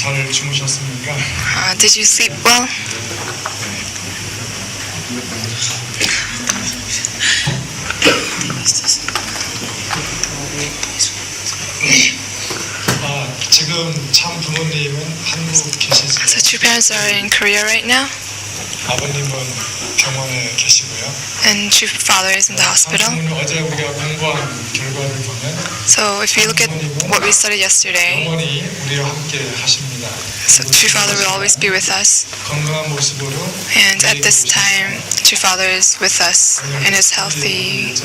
잘 주무셨습니까? Did you sleep well? 지금 참 부모님은 한국 계시죠? So two parents are in Korea right now, 아버님은 병원에 계시고요. and true father is in the hospital. 어제 우리가 공부한 결과를 보면 So if you look at what we studied yesterday, 영원히 우리와 함께 하십니다. so true father will always be with us. 건강한 모습으로 And at this time, true father is with us in his healthy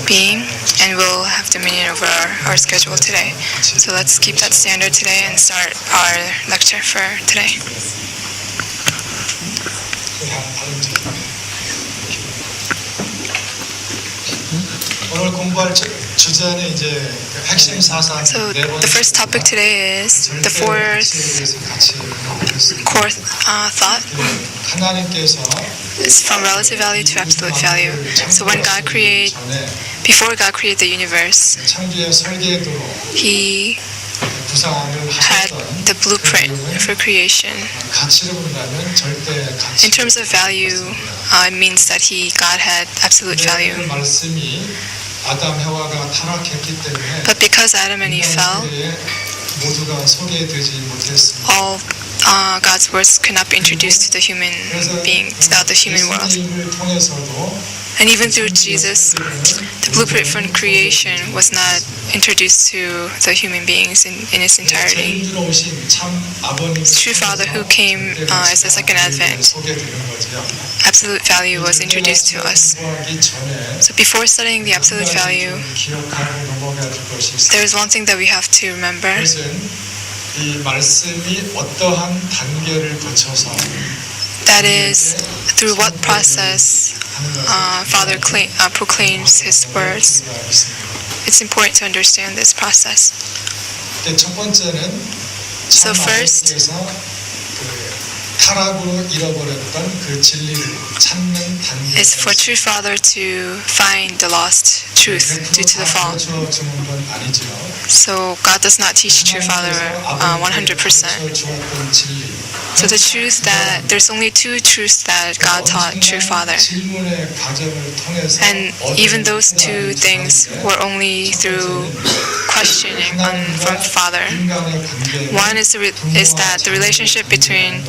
being and will have dominion over our schedule today. So let's keep that standard today and start our lecture for today. 오늘 공부할 주제는 이제 핵심 사상 So the first topic today is the fourth core thought. 하나님께서 It's from relative value to absolute value. So before God created the universe, 창조의 설계도로 He 구상을 had 하셨던 the blueprint for creation. 가치를 본다면 절대 가치. In terms of value, it means that God had absolute value. 그 말씀이 아담 해와가 타락했기 때문에 But because Adam and Eve fell, 모두가 소개되지 못했습니다. all God's words could not be introduced to the human being, to the human world. 예수님을 통해서도 And even through Jesus, the blueprint for creation was not introduced to the human beings in its entirety. 처음 들어오신 참 아버님 True Father who came as the second advent, 소개되는 거죠. absolute value was introduced to us. 공부하기 전에 So before studying the absolute value, 기억하고 넘어가야 될 것이 있습니다. there is one thing that we have to remember. 그것은 이 말씀이 어떠한 단계를 거쳐서 That is, through what process Father proclaims His words. It's important to understand this process. 첫 번째는 So first, 타락으로 잃어버렸던 그 진리를 찾는 단계. is for true Father to find the lost truth due to the fall. 주는 건 아니죠. So God does not teach true Father 100%. 주었던 진리. So the truth that there's only two truths that God taught true Father. 질문의 과정을 통해서 And even those two things were only through questioning from Father. 인간의 관계. One is that the relationship between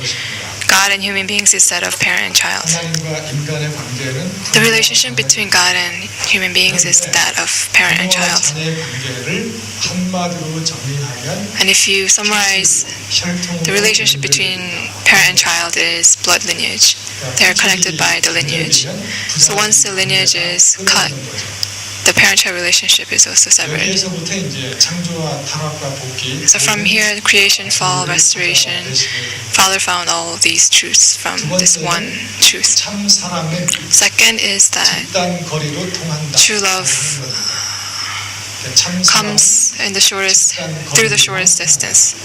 God and human beings is that of parent and child. 하나님과 인간의 관계는 The relationship between God and human beings is that of parent and 부모와 child. 자녀의 관계를 한마디로 정리하면 And if you summarize 혈통으로 the relationship between parent and child is blood lineage. They are connected by the lineage. So once the lineage is cut, the parent-child relationship is also severed. 여기에서부터 이제 창조와 타락과 복귀. So from here, creation, fall, restoration, Father found all of these truths from this one truth. 참 사랑은 Second is that 집단 거리로 통한다. true love 참 사랑. comes in through the shortest distance.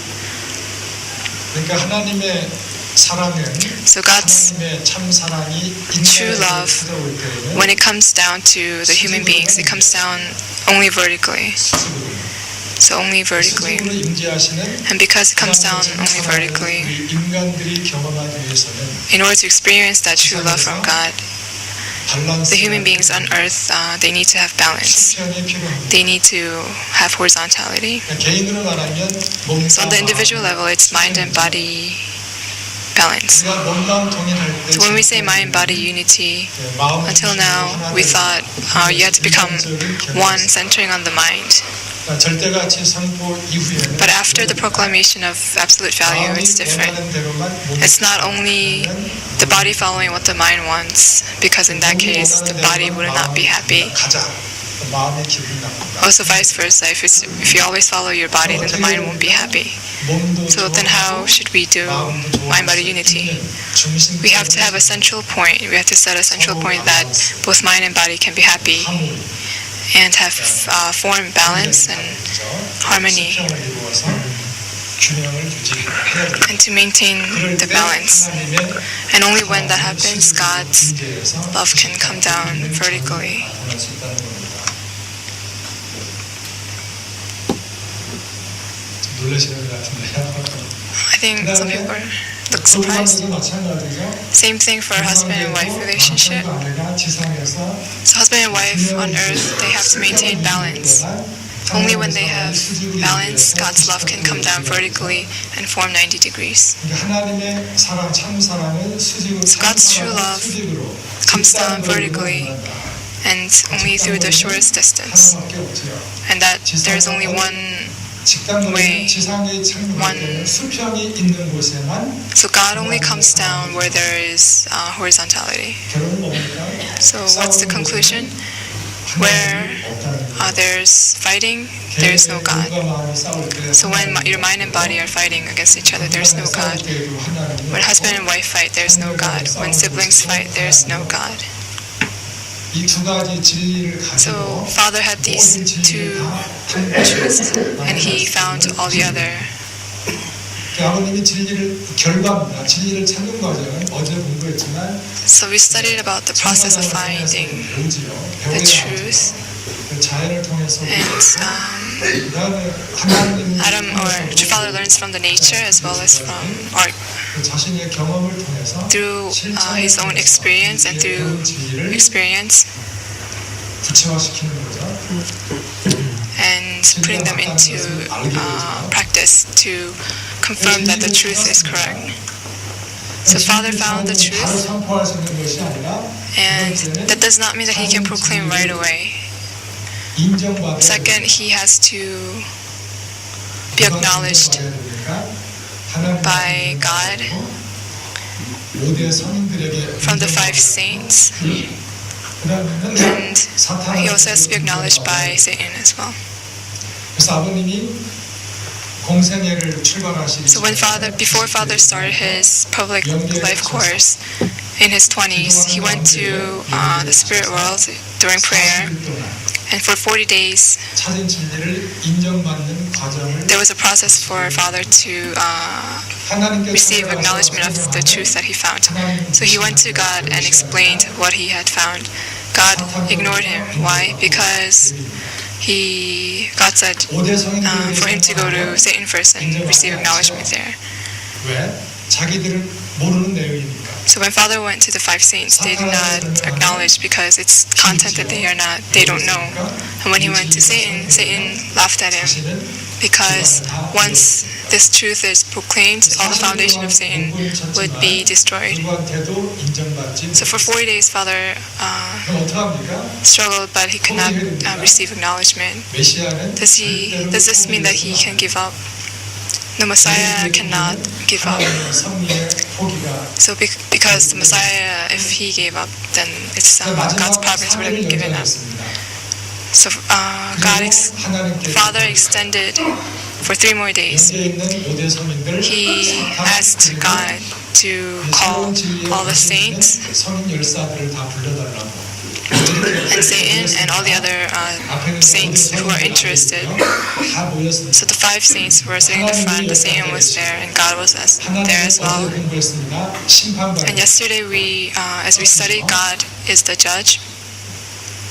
그러니까 하나님의 사랑은 So God's 하나님의 참 사랑이 true 인간에게 love, 찾아올 때에는 when it comes down to the human beings, it comes down only vertically. 수직으로 So only vertically. 수직으로 임재하시는 And because it comes down only vertically, 우리 인간들이 경험하기 위해서는 in order to experience that true love from God, 밸런스 the human beings on earth, they need to have balance. 수평이 필요합니다. They need to have horizontality. 개인으로 말하면 몸과 So on the individual level, it's mind and body balance. 우리가 몸만 동일할 때 So when we say mind body unity, until now we thought you had to become one, centering on the mind. 절대가치 선포 이후에는 But after the proclamation of absolute value, it's different. It's not only the body following what the mind wants, because in that case, the body would not be happy. 가자. 마음의 기분이 나쁘다. Also vice versa, if you always follow your body, then the mind won't be happy. So then how should we do mind-body unity? We have to have a central point. We have to set a central point that both mind and body can be happy and have form, balance, and harmony, and to maintain the balance. And only when that happens, God's love can come down vertically. think some people look surprised. 부부관계도 마찬가지죠. Same thing for husband and wife relationship. 남편과 아내가 지상에서 So husband and wife on earth, they have to maintain balance. Only when they have balance, God's love can come down vertically and form 90 degrees. 하나님의 사랑, 참 사랑은 수직으로, So God's true love comes down vertically and only through the shortest distance. And that there's only one way, one. 수평이 있는 곳에만 So God only comes down where there is horizontality. 결혼은 뭡니까? So what's the conclusion? Where there's fighting, there's no God. So when your mind and body are fighting against each other, there's no God. When husband and wife fight, there's no God. When siblings fight, there's no God. 이두 가지 진리를 So 가지고 Father had these two truths, and he found all the other. 아버님이 진리를 결과입니다. 진리를 찾는 과정은 어제 공부했지만 So we studied about the process of finding the truth, 자연을 통해서 and Adam or Father learns from the nature as well as from art. 자신의 경험을 통해서 Through his own experience and through experience, 구체화시키는 거죠. and putting them into practice to confirm that the truth is correct. So Father found the truth, 바로 선포할 수 있는 것이 아니라 and that does not mean that he can proclaim right away. 인정받아야 Second, he has to be acknowledged by God from the 5 saints, and he also has to be acknowledged by Satan as well. 그래서 아버님이 공생애를 출발하시기 So before Father started his public life course in his 20s, he went to the spirit world during prayer, and for 40 days 찾은 진리를 인정받는 과정을 there was a process for Father to receive acknowledgement of the truth that he found. So he went to God and explained what he had found. God ignored him. Why? Because God said for him to go to Satan first and receive acknowledgement there. 왜? 자기들은 모르는 내용이니까. So when Father went to the 5 saints, they did not acknowledge because it's content that they don't know. And when he went to Satan, Satan laughed at him because once this truth is proclaimed, all the foundation of Satan would be destroyed. So for 40 days, Father struggled, but he could not receive acknowledgement. Does this mean that he can give up? The Messiah cannot give up. So because the Messiah, if he gave up, then it's God's providence would have been given up. So Father extended for 3 more days. He asked God to call all the saints and Satan and all the other saints who are interested. So the 5 saints were sitting in the front, the Satan was there, and God was there as well. And yesterday as we studied, God is the judge.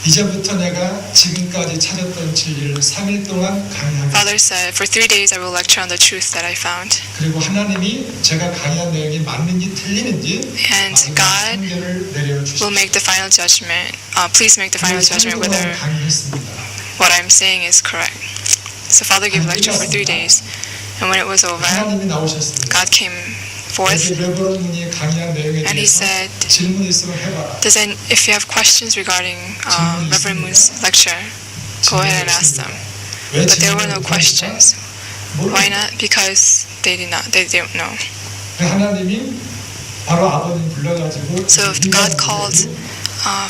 이제부터 내가 지금까지 찾았던 진리를 3일 동안 강의하겠습니다. Father said, for 3 days I will lecture on the truth that I found. 그리고 하나님이 제가 강의한 내용이 맞는지 틀리는지 And God will make the final judgment. Please make the final judgment whether what I'm saying is correct. So Father gave a lecture for 3 days, and when it was over, God came forth and he said, if you have questions regarding Reverend Moon's lecture, go ahead and ask them. But there were no questions. Why not? Because they don't know. So God called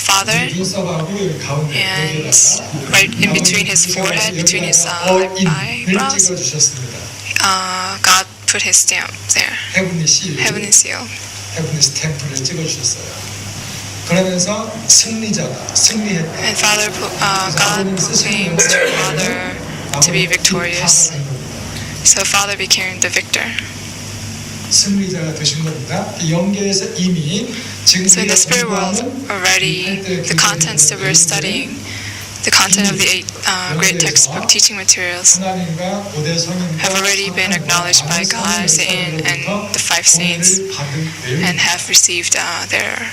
Father, and right in between his forehead, between his eyebrows, God put his stamp there. Heavenly seal. 헤븐리 스탬프를 찍어주셨어요. 그러면서 승리자다, 승리했다. And God proclaimed Father to be victorious. So Father became the victor. 승리자가 되신 겁니다. 영계에서 이미 지금 So in the spirit world already, the contents that we're studying, the content of the 8 great textbook teaching materials 하나님과 고대 성인과 have already been acknowledged by God, Satan, and the 5 saints, and have received their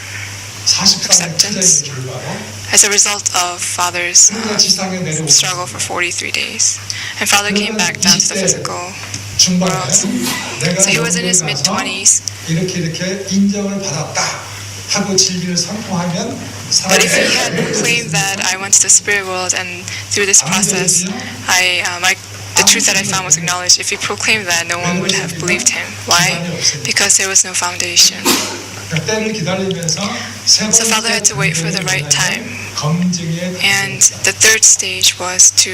40살 투자의 결과로 as a result of Father's 지상에 내려오고 struggle for 43 days. And Father came back down to the physical 중반에 world. 내가 So he was in his 영국에 가서 mid-20s. 이렇게 인정을 받았다 하고 진리를 선포하면 But if he had claimed that I went to the spirit world and through this process, the truth that I found was acknowledged, if he proclaimed that, no one would have believed him. Why? Because there was no foundation. 때를 기다리면서 So Father had to wait for the right time. 검증의 And the third stage was to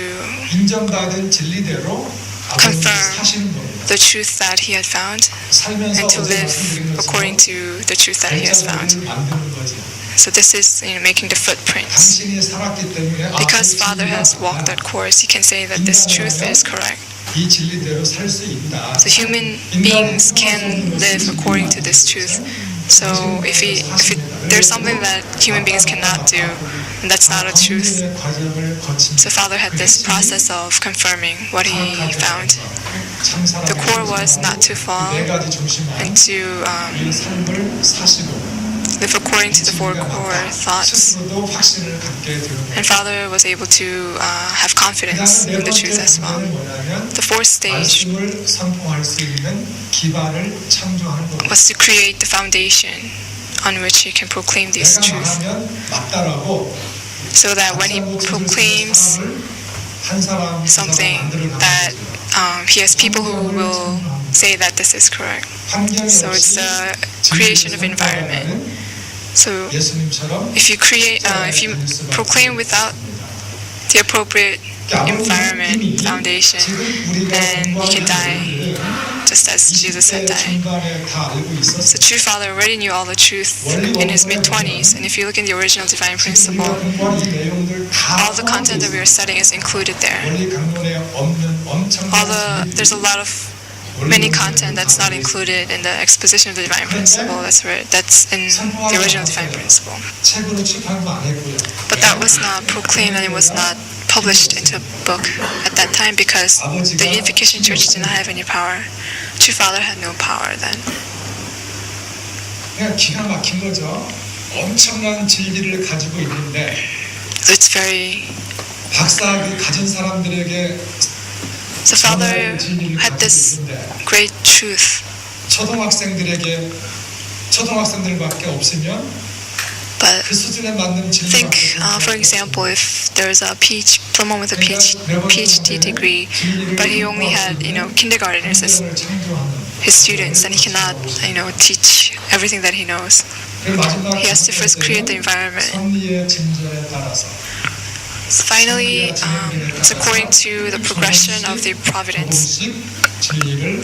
인정받은 진리대로 아버님이 confirm 사시는 겁니다. the truth that he had found 살면서 and to 어제 live 말씀드린 according 것처럼 to the truth that he has found. 발자국을 만드는 거죠. So this is making the footprints. 당신이 살았기 때문에 Because Father has walked that course, he can say that this truth is correct. 이 진리대로 살 수 있다. So human beings can live according to this truth. So if there's something that human beings cannot do, and that's not a truth. 검증의 과정을 거친 So Father had this process of confirming what he found. The core was not to fall 네 가지 중심으로 and to 이 삶을 사시고 live according to the 4 core thoughts. 스스로도 확신을 갖게 되는 거예요. And Father was able to have confidence in the truth as well. The 4th stage 말씀을 선포할 수 있는 기반을 창조하는 겁니다. was to create the foundation on which he can proclaim these 내가 truths, 말하면 맞다라고 so that when he proclaims something, that he has people who will say that this is correct. So it's the creation of environment. So 예수님처럼 if you proclaim without the appropriate environment, foundation, then you can die, just as Jesus had died. So true Father already knew all the truth in his mid-20s, and if you look in the original divine principle, all the content that we are studying is included there. There's a lot of many content that's not included in the exposition of the divine principle. That's in the original divine principle. But that was not proclaimed and it was not published into a book at that time because the Unification Church did not have any power. True Father had no power then. 그냥 기가 막힌 거죠. 엄청난 진리를 가지고 있는데 So it's very. 박사학위 가진 사람들에게 So Father had this great truth. 초등학생들밖에 없으면 But 그 수준에 맞는 think, 진리가 for example, if there's someone with a PhD degree, but he only had, kindergarteners as his students, then he cannot, teach everything that he knows. He has to first create the environment. 섭리의 진전에 따라서 Finally, it's according to the progression of the providence. 진리를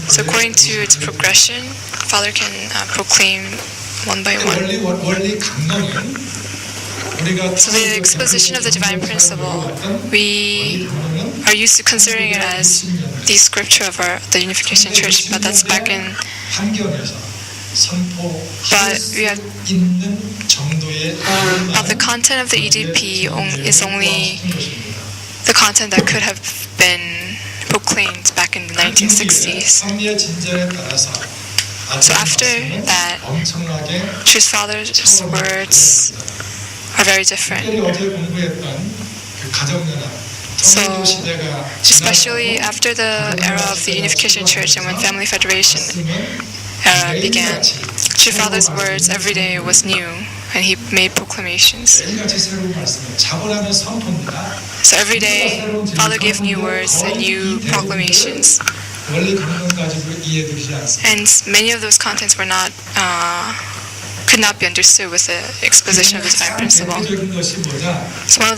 So according to its progression, Father can proclaim one by one. 원리 강론은 우리가 So the exposition of the divine principle, we are used to considering it as the scripture of the Unification Church, but that's back in. 환경에서 But we have 있는 정도의 the content of the EDP is only the content that could have been proclaimed back in the 1960s. 섭리의 진전에 따라서 So after that, Truth Father's words are very different. 어제 공부했던 그 가정연합 So, especially after the era of the Unification Church and when Family Federation era began, True Father's words every day was new, and he made proclamations. So every day, Father gave new words and new proclamations. And many of those contents were not, could not be understood with the exposition of the divine principle. So one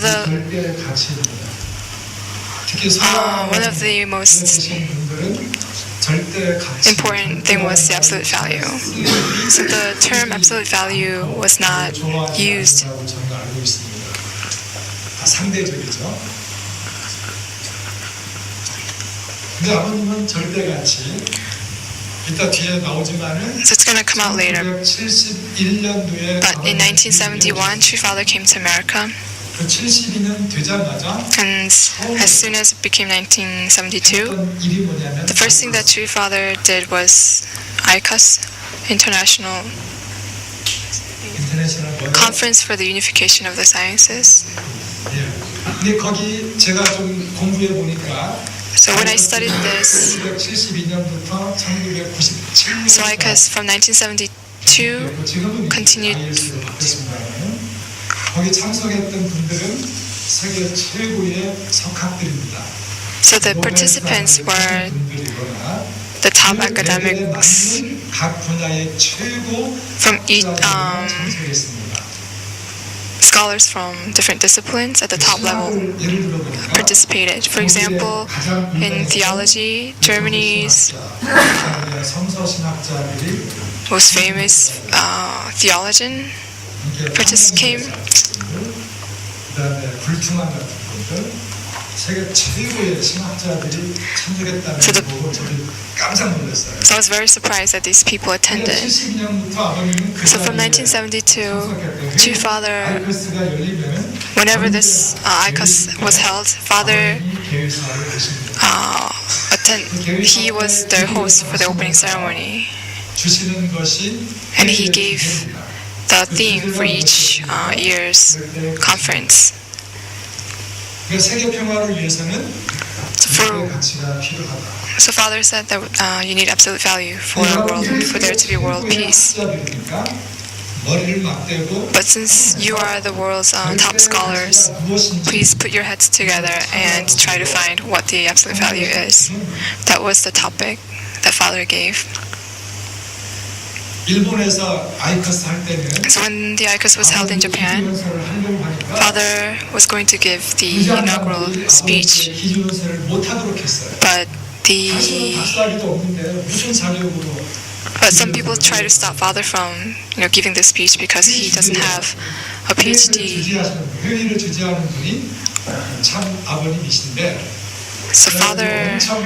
of the most important thing was the absolute value. So the term absolute value was not used. So it's going to come out later. But in 1971, True Father came to America. 그 72년 되자마자 And as soon as it became 1972, 했던 일이 뭐냐면 the first thing that True Father did was ICUS, International 인터내셔널 뭐예요? Conference for the Unification of the Sciences. 예. 근데 거기 제가 좀 공부해 보니까 So when I studied this, 1972년부터 1997년 so ICUS from 1972 지금은 continued. IS로 바뀌었습니다만 거기 참석했던 분들은 세계 최고의 석학들입니다. So the participants were the top academics 각 분야의 최고 from each 참석했습니다. scholars from different disciplines at the top level 예를 들어보니까 participated. For example, in theology, Germany's 성서신학자들이 most famous theologian came. 그다음에 불투만 같은 분들 세계 최고의 신학자들이 참석했다는 So 걸 보고 저도 깜짝 놀랐어요. So I was very surprised that these people attended. 72년부터 아버님은 그 So from 자리에 1972, True Father, 아이커스가 열리면 whenever this ICUS was held, Father 계획사를 하십니다. he was the host for the opening ceremony, 주시는 것이 and he gave the theme for each year's conference. 그 세계 평화를 위해서는 For, 가치가 필요하다. so Father said that you need absolute value for there to be world peace. 머리를 맞대고 But since you are the world's top scholars, please put your heads together and try to find what the absolute value is. That was the topic that Father gave. 일본에서 아이커스 할 때는 So when the ICUS was held in Japan, 기준연설을 하려고 하니까 Father was going to give the inaugural speech, 기준연설을 못 하도록 했어요. but 당신은 박사학위도 없는데 무슨 자격으로 some people try to stop Father from giving the speech because he doesn't have a PhD. 회의를 주재하는 분이 참 아버님이신데 So Father, 엄청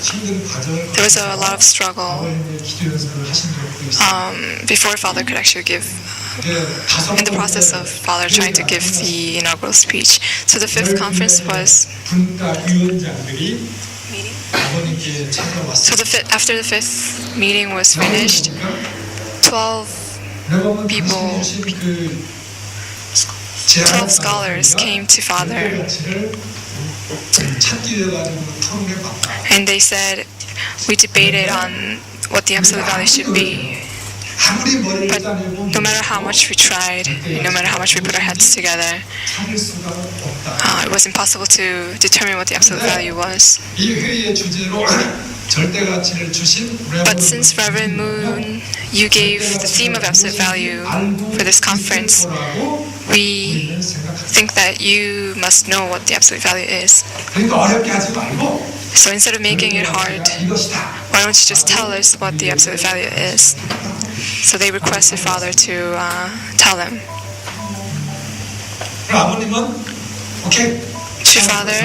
힘든 과정을 there was a lot of struggle 아버님의 기준연설을 하신 적도 있어요. before Father could actually give, in the process of Father trying to give the inaugural speech. So the fifth conference was, 분과위원장들이 아버님께 찾아왔어요. so after the fifth meeting was finished, 12 people, 12 scholars came to Father and they said, we debated on what the absolute value should be. But no matter how much we tried, no matter how much we put our heads together, it was impossible to determine what the absolute value was. But since Reverend Moon, you gave the theme of absolute value for this conference, we think that you must know what the absolute value is. So instead of making it hard, why don't you just tell us what the absolute value is? So they requested Father to tell them. True Father,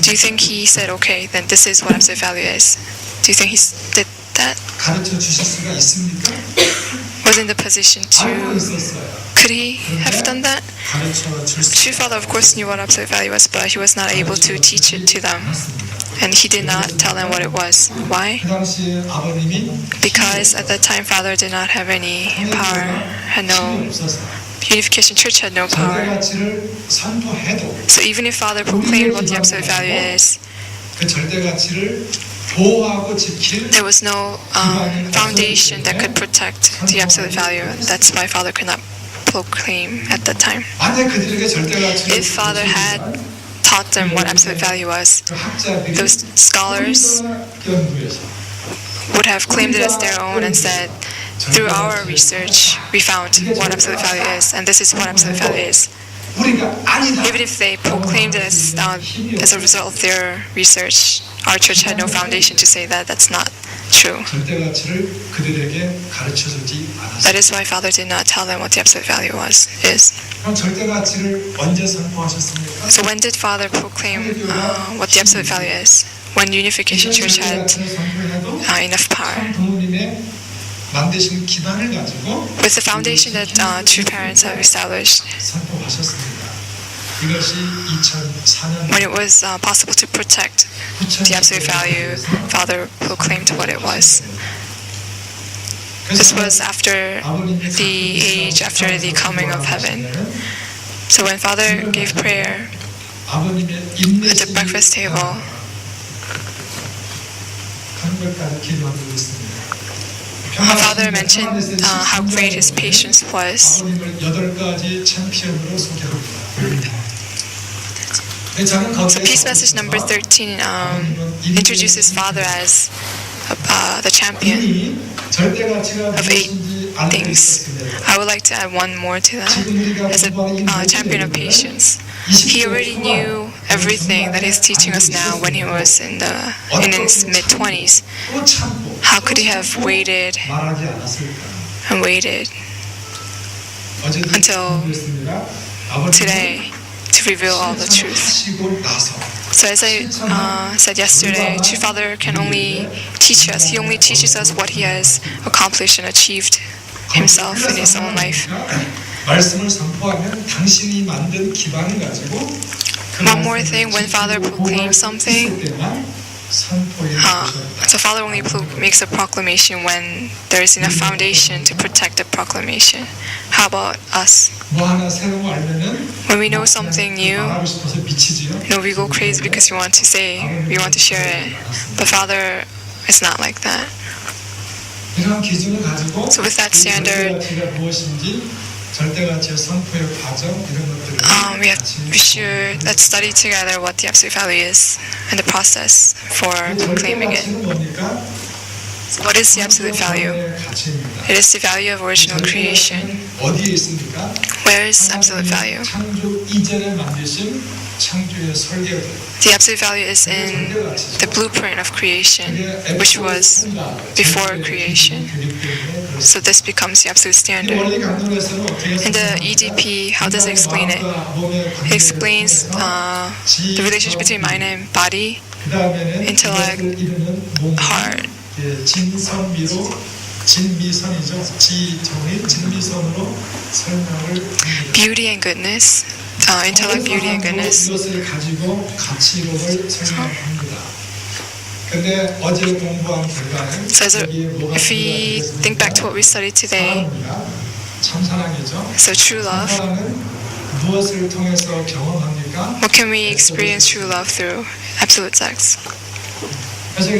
do you think he said, okay, then this is what absolute value is? Do you think he did that? Was in the position to, could he have done that? True Father, of course, knew what absolute value was, but he was not able to teach it to them. And he did not tell them what it was. Why? Because at that time, Father did not have any power, had no, Unification Church had no power. So even if Father proclaimed what the absolute value is, there was no foundation that could protect the absolute value. That's why Father could not proclaim at that time. If Father had taught them what absolute value was, those scholars would have claimed it as their own and said, through our research, we found what absolute value is, and this is what absolute value is. Even if they proclaimed it as a result of their research, our church had no foundation to say that that's not true. That is why Father did not tell them what the absolute value is. So when did Father proclaim what the absolute value is? When Unification Church had enough power. 만드신 기반을 가지고 with the foundation that true parents have established. 선포하셨습니다. 이것이 2004년 When it was possible to protect the absolute value, Father proclaimed what it was. This was after the age, after the coming of heaven. So when Father gave prayer at the breakfast table, Father mentioned how great his patience was. So peace message number 13 introduces Father as the champion of 8 things. I would like to add one more to that, as a champion of patience. He already knew everything that he's teaching us now when he was in his mid-20s. How could he have waited and waited until today to reveal all the truth? So as I said yesterday, True Father can only teach us. He only teaches us what he has accomplished and achieved himself in his own life. One more thing, when Father proclaims something, so Father only makes a proclamation when there is enough foundation to protect the proclamation. How about us? When we know something new, we go crazy because we want to say, we want to share it. But Father is not like that. So with that standard, let's study together what the absolute value is and the process for proclaiming it. So what is the absolute value? It is the value of original creation. Where is absolute value? The absolute value is in the blueprint of creation, which was before creation. So this becomes the absolute standard. In the EDP, how does it explain it? It explains the relationship between mind and body, intellect, heart. Beauty and goodness, intellect, beauty and goodness. So if we think back to what we studied today, so true love, what can we experience true love through? Absolute sex. So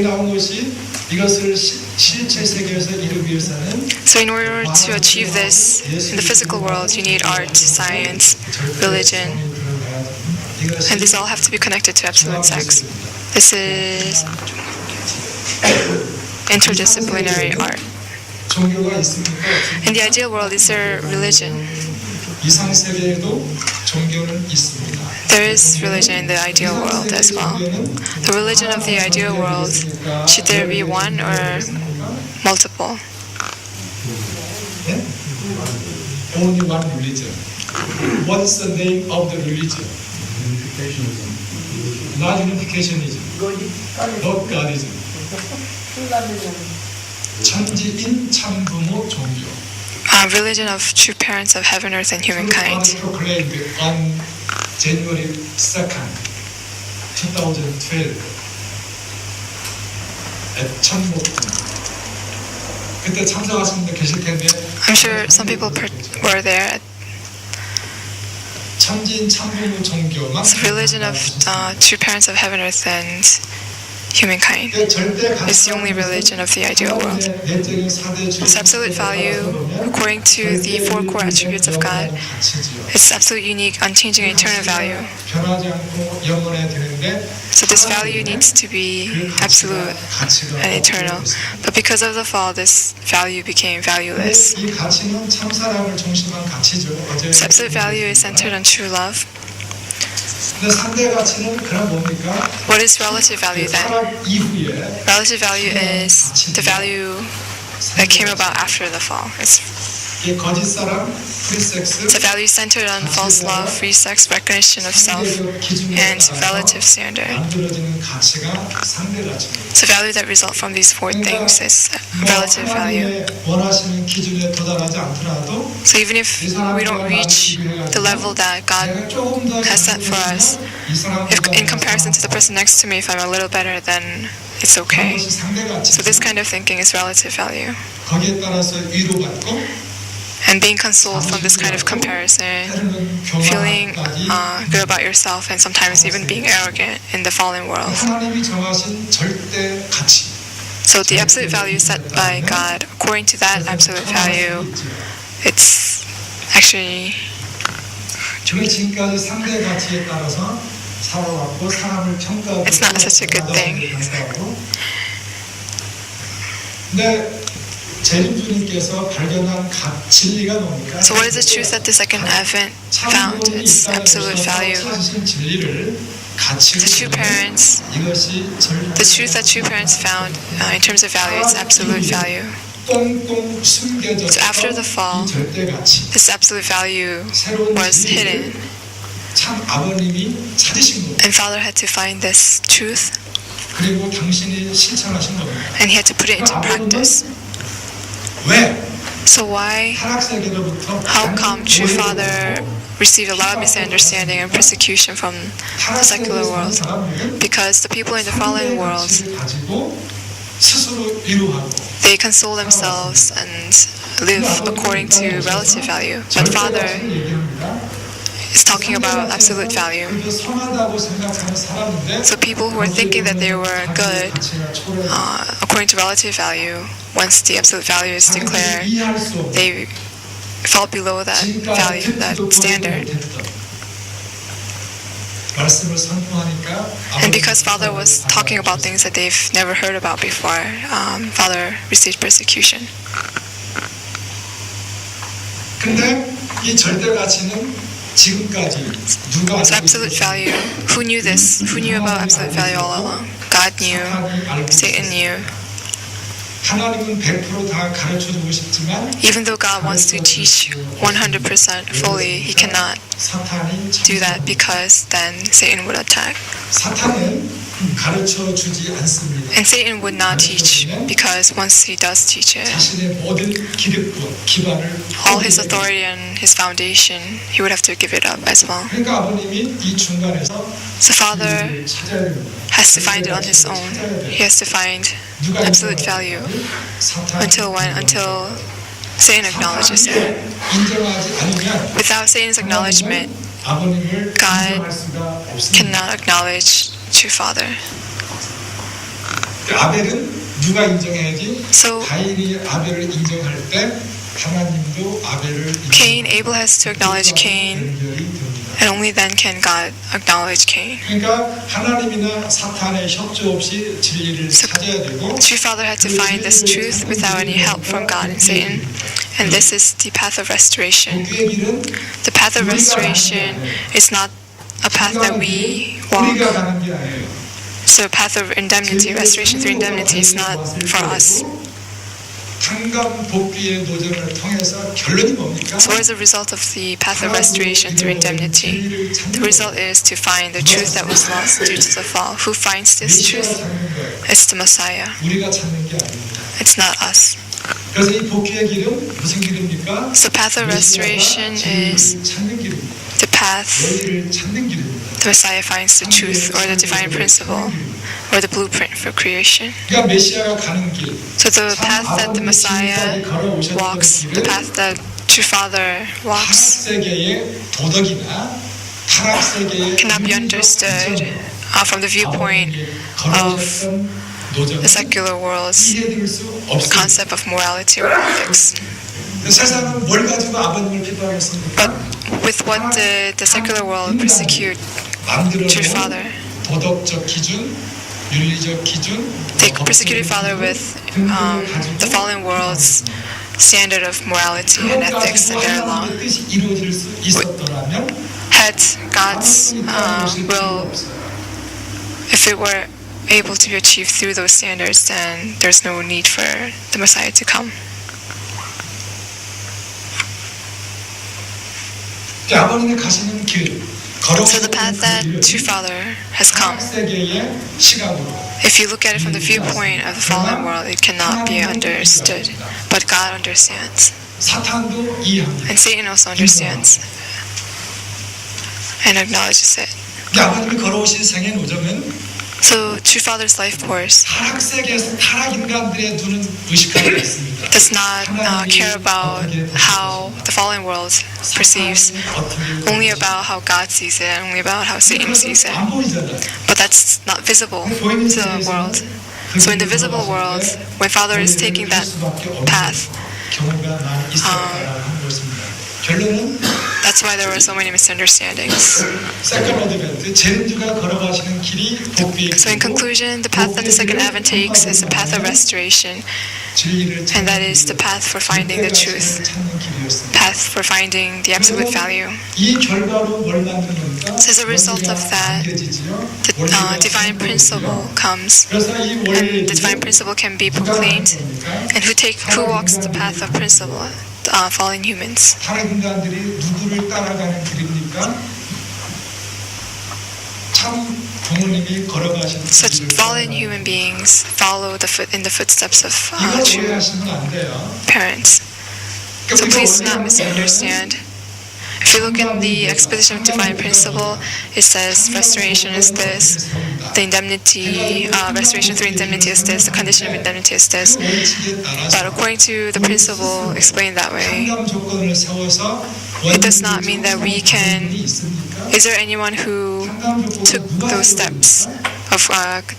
in order to achieve this in the physical world, you need art, science, religion, and these all have to be connected to absolute sex. This is interdisciplinary art. In the ideal world, is there religion? There is religion in the ideal world as well. The religion of the ideal world, should there be one or multiple? Only one religion. What's the name of the religion? Not unificationism. Not Godism. 천지인 참부모 종교. Religion of true parents of heaven, earth, and humankind. Proclaimed on January 2nd, 2012 at 천목궁. 그때 참석하신 분들 계실 텐데. I'm sure some people were there. 천지인 참부모 종교만. It's the religion of true parents of heaven, earth, and humankind. It's the only religion of the ideal world. Its absolute value, according to the 4 core attributes of God, it's absolute, unique, unchanging, eternal value. So this value needs to be absolute and eternal. But because of the fall, this value became valueless. So absolute value is centered on true love. What is relative value then? Relative value is the value that came about after the fall. It's 이 거짓 사람, 프리섹스, It's a value centered on false love, free sex, recognition of self, and relative standard. 만들어지는 가치가 상대 가치입니다. It's a value that results from these four things. It's relative value. 하나님의 원하시는 기준에 도달하지 않더라도 So even if we don't reach the level that God 내가 조금 더 has set for us, 이 사람보다 if in comparison to the person next to me, if I'm a little better, then it's okay. 그것이 상대 가치. So this kind of thinking is relative value. 거기에 따라서 위로받고 And being consoled from this kind of comparison, feeling good about yourself, and sometimes even being arrogant in the fallen world. 하나님이 정하신 절대 가치. So the absolute value set by God, according to that absolute value, it's actually 우리 지금까지 상대 가치에 따라서 살아왔고 사람을 평가하고 It's not such a good thing. 근데 제주주님께서 발견한 진리가 뭡니까? So what is the truth that the second advent found? It's absolute value. 찾으신 진리를 The true parents, the truth that true parents found in terms of value, it's absolute value. 꽁꽁 숨겨졌던 So after the fall, 이 절대 가치. this absolute value was hidden, 참 아버님이 찾으신 겁니다. and Father had to find this truth, 그리고 당신이 실천하신 겁니다. and he had to put it into practice. 왜? So why? 타락세계로부터 How come true Father received a lot of misunderstanding and persecution from the secular world? Because the people in the fallen world, 가지고 스스로 위로하고 they console themselves and live according to relative value. But Father is talking about absolute value. 선하다고 생각하는 사람인데 So people who are thinking that they were good according to relative value, once the absolute value is declared, 이해할 수 없는 they fall below that value, that standard. 말씀을 선포하니까 And because Father was talking about things that they've never heard about before, Father received persecution. 근데 이 절대 가치는 지금까지 누가 So absolute value, who knew this? Who knew about absolute value all along? God knew, Satan knew. 하나님은 100%다 가르쳐주고 싶지만 Even though God wants to teach 100% fully, He cannot 사탄이 do that because then Satan would attack. 사탄은 가르쳐주지 않습니다. And Satan would not teach because once he does teach it, 자신의 모든 기반을 all his authority and his foundation, he would have to give it up as well. 그러니까 아버님이 이 중간에서 So Father 찾아야 됩니다. has to find it on his own. He has to find absolute value. Until when? Until Satan acknowledges it. 인정하지 않으면 Without Satan's acknowledgement, 아버님을 God 인정할 수가 없습니다. cannot acknowledge true Father. 아벨은 누가 인정해야지? So 가인이 아벨을 인정할 때 하나님도 아벨을 Cain, Abel has to acknowledge Cain, 연결이 됩니다. and only then can God acknowledge Cain. 그러니까 하나님이나 사탄의 협조 없이 진리를 찾아야 되고 True Father had to find this truth without any help from God and Satan. And this is the path of restoration. 복귀의 길은 The path of restoration is not a path that we 우리가 walk. 가는 게 아니에요. So path of indemnity, restoration through indemnity is not for us. 강감 복귀의 노정을 통해서 결론이 뭡니까? So what is the result of the path of restoration through indemnity? The result is to find the truth that was lost due to the fall. Who finds this truth? It's the Messiah. 우리가 찾는 게 아닙니다. It's not us. 그래서 이 복귀의 길은 무슨 길입니까? So path of restoration is 찾는 길입니다. the path 너희를 찾는 길입니다. the Messiah finds the truth or the divine principle or the blueprint for creation. 그러니까 메시아가 가는 길, So the path that the Messiah walks, the path that true Father walks, 타락세계의 도덕이나 타락세계의 cannot be understood from the viewpoint of the secular world's 이해될 수 없습니다. concept of morality or ethics. 세상은 뭘 가지고 아버님을 비판했습니까? But with what did the secular world persecute true Father? 도덕적 기준, 윤리적 기준, They persecuted Father with the fallen world's standard of morality and ethics and their law. 하나님의 뜻이 이루어질 수 있었더라면 Had God's will, if it were able to be achieved through those standards, then there's no need for the Messiah to come. 아버님이 가시는 길, So the path that true Father has come, 세계의 시각으로 if you look at it from the viewpoint of the fallen world, it cannot be understood. But God understands. 사탄도 이해합니다. And Satan also understands and acknowledges it. 아버님이 걸어오신 생의 노점은 So true Father's life course 타락 세계에서 타락 인간들의 눈은 의식하고 있습니다. does not care about how the fallen world perceives, only about how God sees it, and only about how Satan sees it. 안 보이잖아요. But that's not visible to the world. So in the visible world, when Father is taking that path, 경우가 많이 있을 거라는 것입니다. 결론은 that's why there were so many misunderstandings. 세컨드 어드벤트 제림주가 걸어가시는 길이 복비의 So in conclusion, the path that the second advent takes is the path of restoration, 진리를 and that is the path for finding the truth, 찾는 길이었습니다. path for finding the absolute value. 이 결과로 뭘 만드는가? So as a result of that, the divine principle comes, 그래서 이 and 원리를 the divine principle can be proclaimed. And who walks the path of principle? Fallen humans. 타락 인간들이 누구를 따라가는 길입니까? 참 부모님이 걸어가시는 Such 길을 fallen human beings follow in the footsteps of 이걸 true 오해하시면 안 돼요. parents. So please do not misunderstand. If you look in the exposition of divine principle, it says restoration is this, the indemnity, restoration through indemnity is this, the condition of indemnity is this. But according to the principle explained that way, 상담 조건을 세워서 it does not mean that we can. Is there anyone who took those steps of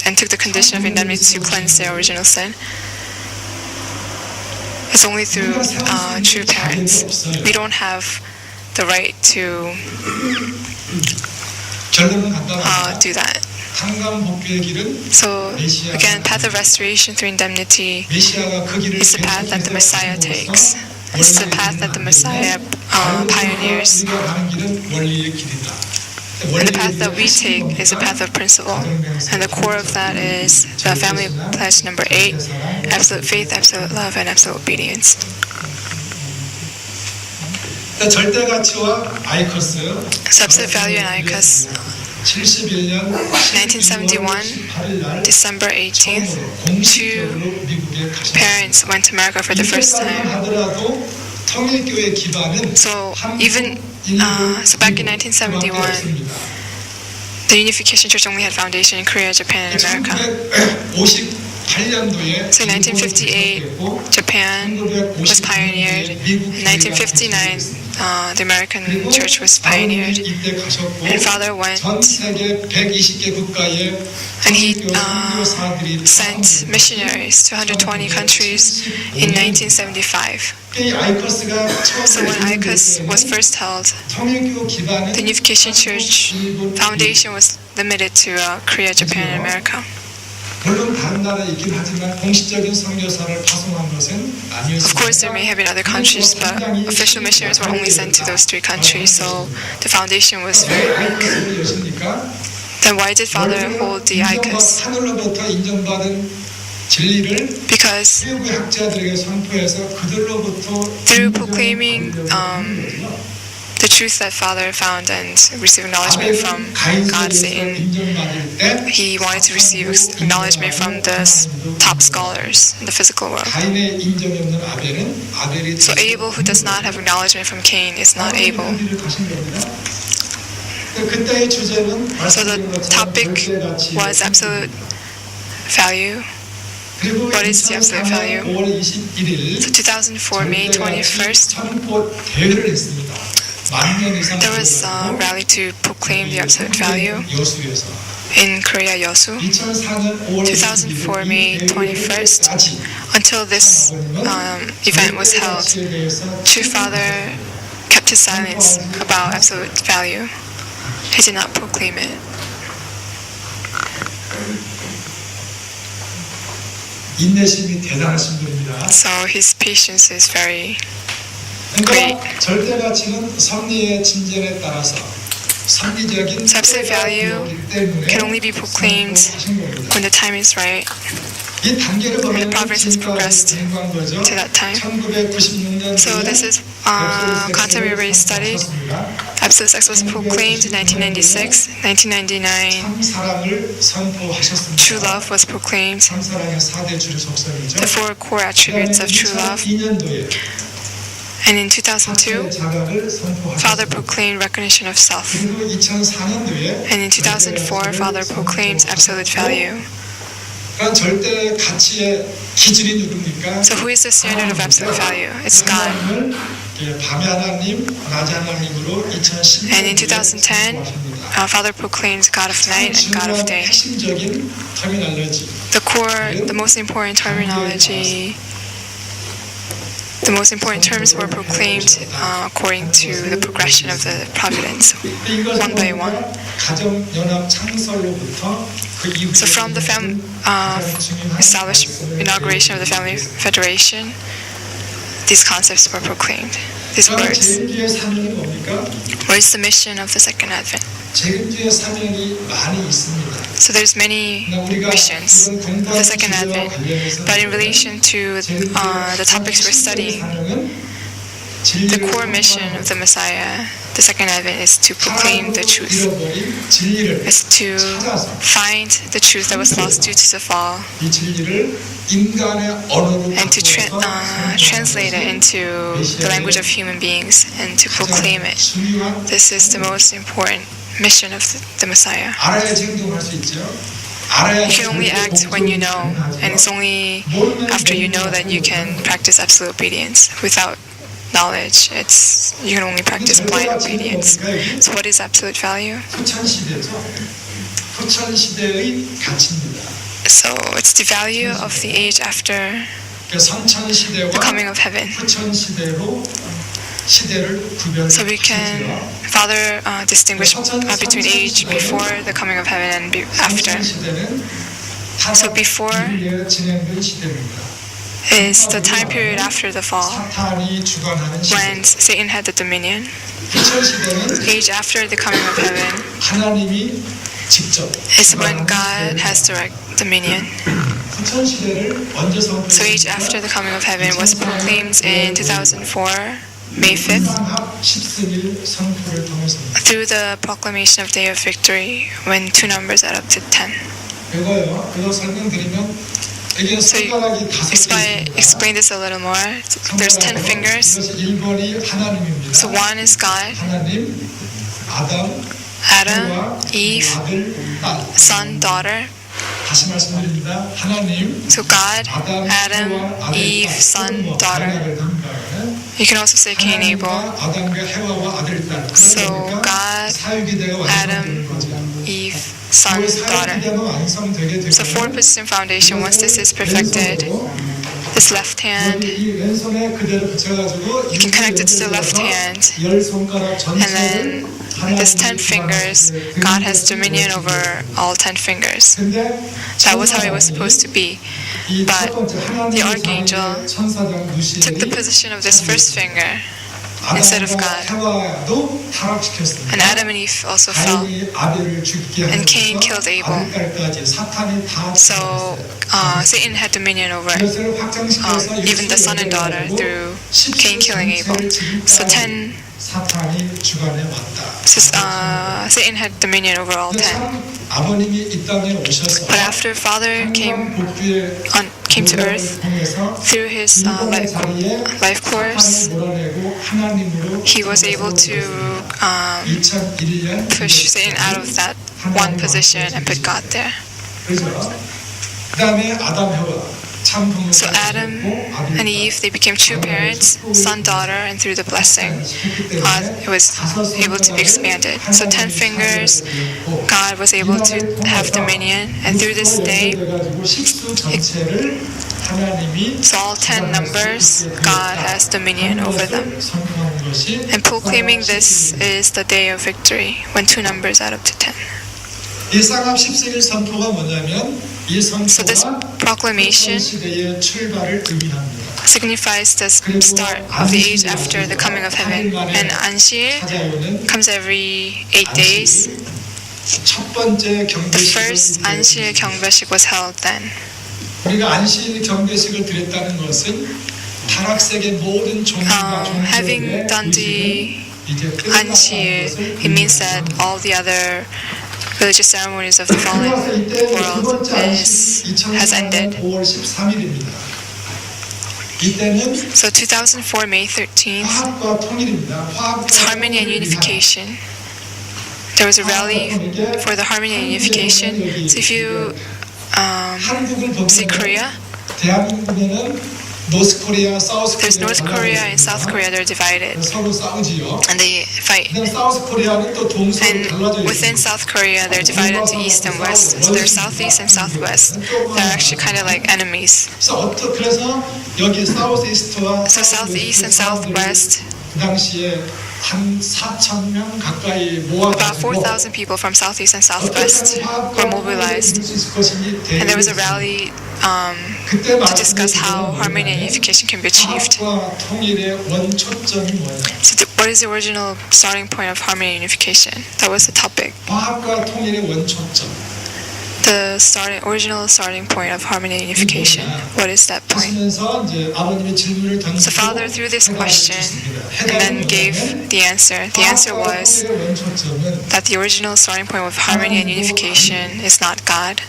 and took the condition of indemnity to cleanse their original sin? It's only through true parents. We don't have the right to 결론은 간단합니다. do that. 한강 복귀의 길은 So again, path of restoration through indemnity 메시아가 그 길을 is the path that the Messiah takes. It's the path that the Messiah pioneers. 우리가 가는 길은 원리의 길이다. And the path that we take is a path of principle. And the core of that is the family pledge number 8, absolute faith, absolute love, and absolute obedience. 절대 가치와 아이커스 So absolute value and ICUS, 71년 1971, December 18th, two parents went to America for the first time. 하더라도 통일교의 기반은 So even so back in 1971, the Unification Church only had foundation in Korea, Japan, and America. 1958년도에 So in 1958, Japan was pioneered. In 1959, the American church was pioneered. And Father went 전 세계 120개 국가에 and he sent missionaries to 120 countries in 1975. So when ICUS was first held, the Unification Church foundation was limited to Korea, Japan, and America. 물론 다른 나라에 있긴 하지만 공식적인 선교사를 파송한 것은 아니었습니다. Of course, there may have been other countries, but official missionaries were only sent to those 3 countries, so the foundation was very weak. Then why did Father hold the ICUS? 하늘로부터 인정받은 진리를 Because 외국의 학자들에게 선포해서 그들로부터 through proclaiming the truth that Father found and receive acknowledgement from God, Satan, he wanted to receive acknowledgement from the top scholars in the physical world. 가인의 인정이 없는 아벨은 아벨이 So Abel, who does not have acknowledgement from Cain, is not able. 그때의 주제는 So the topic was absolute value. What is the absolute value? 5월 21일 So 2004, May 21st, 선포 대회를 했습니다. there was a rally to proclaim the absolute value 여수에서 in Korea, Yosu. 2004, May 21st, until this event was held, True Father kept his silence about absolute value. He did not proclaim it. 인내심이 대단하신 분입니다. So his patience is very 그러니까 절대 가치는 섭리의 진전에 따라서 섭리적인 So absolute value can only be proclaimed when the time is right. 이 단계를 보면 province has progressed 지금까지 거죠. to that time. 1996년 So this is contemporary study. Absolute sex was proclaimed in 1996. 1999, 참사랑을 선포하셨습니다. true love was proclaimed. 참사랑의 4대 주류 속성이죠. The four core attributes of true love. 2002년도에 And in 2002, 자각을 Father 선포하셨습니다. proclaimed recognition of self. 그리고 2004년도에 And in 2004, Father proclaimed absolute value. 그러니까 절대 가치의 기준이 누굽니까? So who is the standard of absolute value? It's God. 하나님을 밤의 하나님, 낮의 하나님으로 2010년도에 And in 2010, Father proclaimed God of night and God of day. 핵심적인 터미널로지. The most important terminology, the most important terms were proclaimed according to the progression of the providence, one by one. 가정 연합 창설로부터 그 이후에 So from the inauguration of the Family Federation, these concepts were proclaimed, these words. 재림주의 사명이 뭡니까? What is the mission of the Second Advent? 재림주의 사명이 많이 있습니다. So there's many missions of the Second Advent, but in relation to the topics we're studying, the core mission of the Messiah, the Second Advent, is to proclaim the truth, is to find the truth that was lost due to the fall, 이 진리를 인간의 언어로 and to translate it into the language of human beings and to proclaim it. This is the most important mission of the Messiah. 알아야지 행동할 수 있죠. You can only act when you know, and it's only after you know that you can practice absolute obedience. Without knowledge, you can only practice blind obedience. So what is absolute value? 후천시대죠. 후천시대의 가치입니다. So it's the value of the age after 선천시대와 the coming of heaven. 후천시대로 시대를 So we can further distinguish between age before the coming of heaven and after. So before 진행된 시대입니다. is the time period after the fall, 사탄이 주관하는 시대. when Satan had the dominion. 후천시대는 Age after the coming of heaven 하나님이 직접 is when God has direct dominion. 후천시대를 언제 선포했습니까? So age after the coming of heaven was proclaimed in 2004, May 5th, 상합 10승일 선포를 통해서입니다. through the proclamation of Day of Victory, when two numbers add up to 10. 이거 설명드리면 이게 So 손가락이 5개 있습니다. explain this a little more. There's 10 fingers. 그래서 1번이 하나님입니다. So one is God, 하나님, 아담, Adam, Eve, 아들, 딸. son, daughter. 다시 말씀드립니다. 하나님, So God, 아담, Adam, 해와, 아들, Eve, 딸. son, 또는 daughter. 가나를 듭니다. You can also say Cain, Abel. 하나님과 아담과 해와와 아들, 딸. So 그러니까 God, 사유기대가 완성되는 거죠. Eve, son, daughter. 사유기대가 완성되게 되면 So four position foundation, once this is perfected, this left hand, 이 왼손에 그대로 붙여가지고 you can connect it to the left hand. 열 손가락 And then 전체를 this 10 fingers, God has dominion over all 10 fingers. That was how it was supposed to be. But the archangel took the position of this first finger instead of God. And Adam and Eve also fell. And Cain killed Abel. So Satan had dominion over even the son and daughter through Cain killing Abel. So Satan had dominion over all 10. But after Father came to earth through his life course, he was able to push Satan out of that one position and put God there. So Adam and Eve, they became true parents, son, daughter, and through the blessing, it was able to be expanded. So 10 fingers, God was able to have dominion, and through this day, so all 10 numbers, God has dominion over them. And proclaiming this is the day of victory, when two numbers add up to 10. 이 쌍합 10세기 선포가 뭐냐면 이 So this 선포가 proclamation 시대의 출발을 의미합니다. signifies the start of the age after the coming of heaven. And Anshir 찾아오는 comes every 8 days. 첫 번째 The first 경배식을 Anshir Gyeongbashik was held then. 우리가 안식 경배식을 드렸다는 것은 타락세계 모든 종교가 having done the Anshir, it means that all the other religious ceremonies of the fallen world has ended. 5월 13일입니다. 이때는 So 2004 May 13th, 화합과 통일입니다. it's harmony and unification. There was a rally for the harmony and unification. So if you see Korea, 대한민국에는 노스 코리아, 사우스 there's North Korea and South Korea. They're divided 서로 싸우지요. and they fight. 그다음 사우스 코리아는 또 동서로 And 갈라져 within 있습니다. South Korea, they're divided into East and West. So there's Southeast and Southwest. They're actually kind of like enemies. 그래서 여기 사우스 이스트와 So Southeast and Southwest, 그 당시에 한 4,000명 가까이 모아가지고 about 4,000 people from Southeast and Southwest were mobilized. And there was a rally to discuss how harmony and unification can be achieved. 화합과 통일의 원초점이 뭐예요? So what is the original starting point of harmony and unification? That was the topic. 화합과 통일의 원초점. The original starting point of harmony and unification. What is that point? 하시면서 이제 아버님의 질문을 던지고 So Father threw this question and then gave the answer. The answer was that the original starting point of harmony and unification is not God.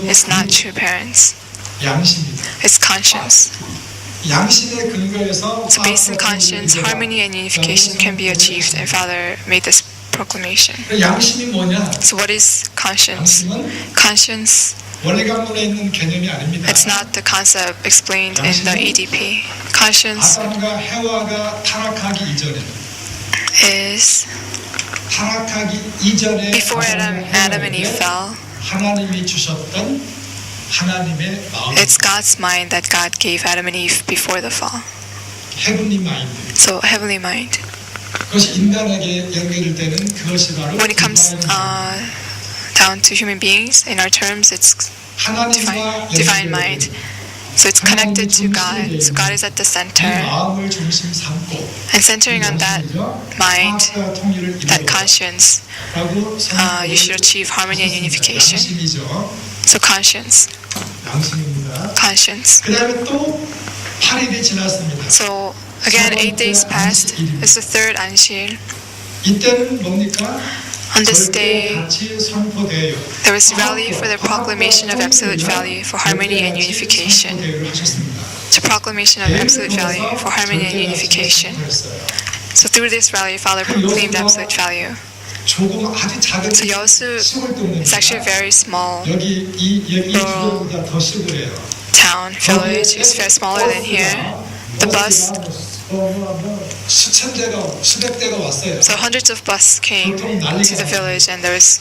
It's not true parents. 양심입니다. It's conscience. 양심의 근거에서 So based on conscience, harmony and unification can be achieved. And Father made this proclamation. 양심이 뭐냐? So what is conscience? 양심은 Conscience, 원리 강론에 있는 개념이 아닙니다. it's not the concept explained in the EDP. Conscience 아담과 해와가 타락하기 이전에 is 타락하기 이전에 before Adam and Eve fell. 하나님이 주셨던 하나님의 마음, It's God's mind that God gave Adam and Eve before the fall. 헤븐리 마인드. So heavenly mind. 그것이 인간에게 연결되는 그것이 바로 When it comes down to human beings, in our terms, it's 하나님과 divine mind. So it's connected to God. So God is at the center. 마음을 중심 삼고 And centering on that mind, 화합과 통일을 that conscience, you should achieve harmony and unification. 양심이죠. So conscience, 양심입니다. conscience. 그다음에 또 8일이 지났습니다. So again, 8 days passed. It's the third Anshir. 이때는 뭡니까? On this day, 같이 선포돼요. there was a rally for the proclamation of absolute value for harmony and unification. The proclamation of absolute value for harmony and unification. So through this rally, Father proclaimed absolute value. 조금 아주 작은 So Yosu is actually a very small 여기 이 지역보다 더 시골이에요. town, village. It's very smaller than here. The bus, 수천 대가 수백 대가 왔어요. so hundreds of buses came to the village and there was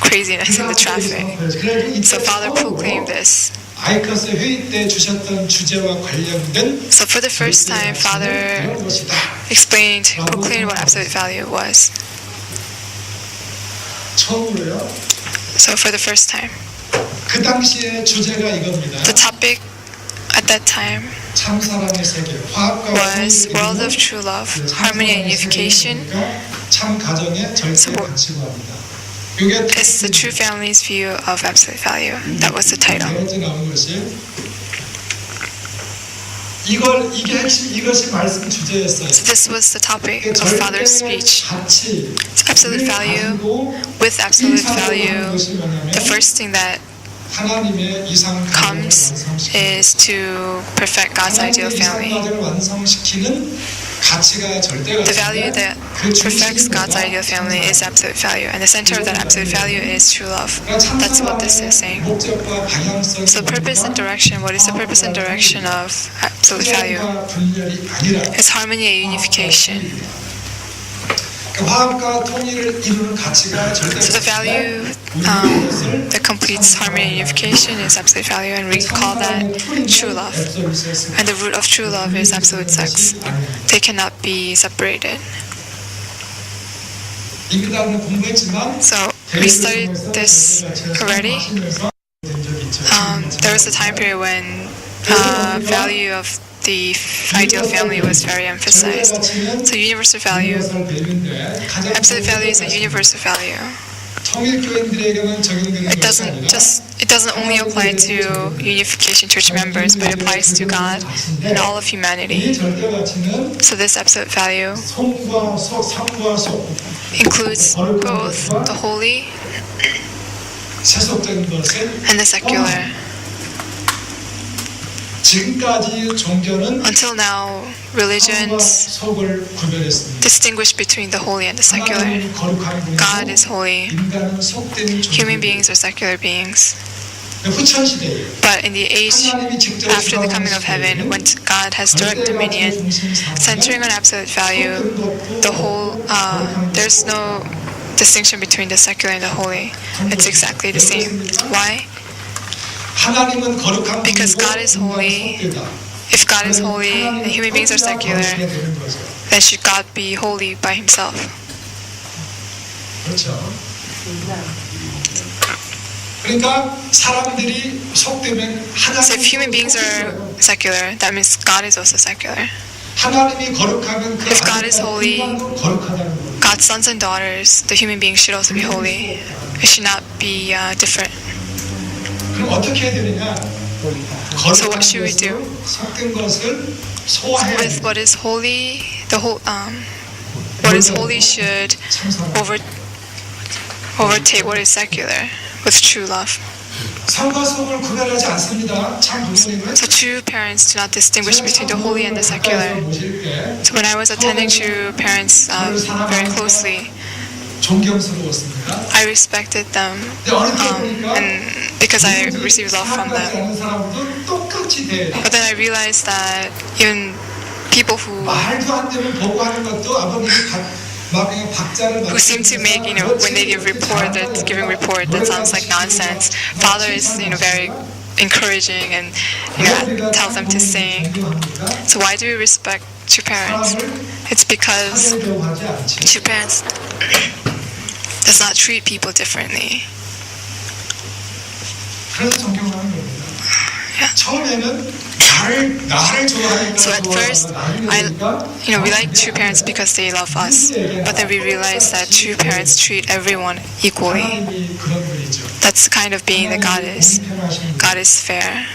craziness in the traffic. So Father proclaimed this. 아이커스 회의 때 주셨던 주제와 관련된 So for the first time, Father proclaimed what absolute value was. 처음으로요. So for the first time, 그 당시의 주제가 이겁니다. the topic at that time 참 사랑의 세계, 화합과 was world of true love, harmony and unification. 참 가정의 절대 가치관입니다. 이게 It's the true family's view of absolute value. That was the title. 먼저 나온 것이 이것이 말씀 주제였어요. So this was the topic of Father's speech. 가치, So absolute value, with absolute value, the first thing that 하나님의 이상 comes is to perfect God's ideal family. 완성시키는 가치가 절대가 The value that perfects God's ideal family is absolute value, and the center of that absolute value is true love. That's what this is saying. So purpose and direction, what is the purpose and direction of absolute value? It's harmony and unification. 화합과 통일을 이루는 가치가 절대 So the value that completes harmony and unification is absolute value, and we call that true love. And the root of true love is absolute sex. They cannot be separated. So we studied this already. There was a time period when value of the ideal family was very emphasized. So universal value, absolute value is a universal value. 통일교인들에게만 적용되는 것이 아니라 it doesn't only apply to Unification Church members, but it applies to God and all of 이 humanity. 절대가치는 So this absolute value 성과 속 includes both the holy 세속적인 것을 and the secular. 지금까지 종교는 Until now, 성과 religions 속을 구별했습니다. distinguish between the holy and the secular. 하나님은 거룩한 God 분이고 is holy. 인간은 속된 Human 존재입니다. beings are secular beings. 후천 시대에 But in the age 하나님이 직접 after the coming of heaven, when God has direct dominion, centering on absolute value, the whole, there's no distinction between the secular and the holy. It's exactly the same. Why? 하나님은 거룩한 Because 분이고 God is holy. 인간은 속되다. If God is holy and human beings are secular, 거룩해야 되는 거죠. then should God be holy by himself? 그렇죠. 그러니까 사람들이 속되면 So if human 하나님이 beings are secular, that means God is also secular. 하나님이 거룩하면 그 If God is holy, 인간도 거룩하다는 거예요. God's sons and daughters, the human beings should also be holy. It should not be different. 그럼 어떻게 해야 되느냐? So what should we do? 속된 것을 소화해야 With 돼요. what is holy, what is holy should overtake what is secular with true love. 성과 속을 구별하지 않습니다. 참 부모님은 So true parents do not distinguish between the holy and the secular. 모실 때 So when I was attending true parents very closely, 존경스러웠습니다. I respected them, 근데 어느 때 보니까 and because I received love from 사랑하지 them. 않은 사람도 똑같이 돼. But then I realized that even people 말도 안 되면 보고하는 것도 아버님이 막 그냥 박자를 who seem to make, when they give report, that giving report that sounds like nonsense. Father is, very encouraging and, tells them to sing. So why do we respect true parents? It's because 사회적하지 않지. true parents does not treat people differently. 그래서 존경하는 겁니다. Yeah. 처음에는 나를 좋아하니까 So at first, 좋아하니까 we like true parents because they love us. But then we realize that true parents treat everyone equally. 하나님이 그런 분이죠. That's kind of being that God is. 공평하신 분. God is fair.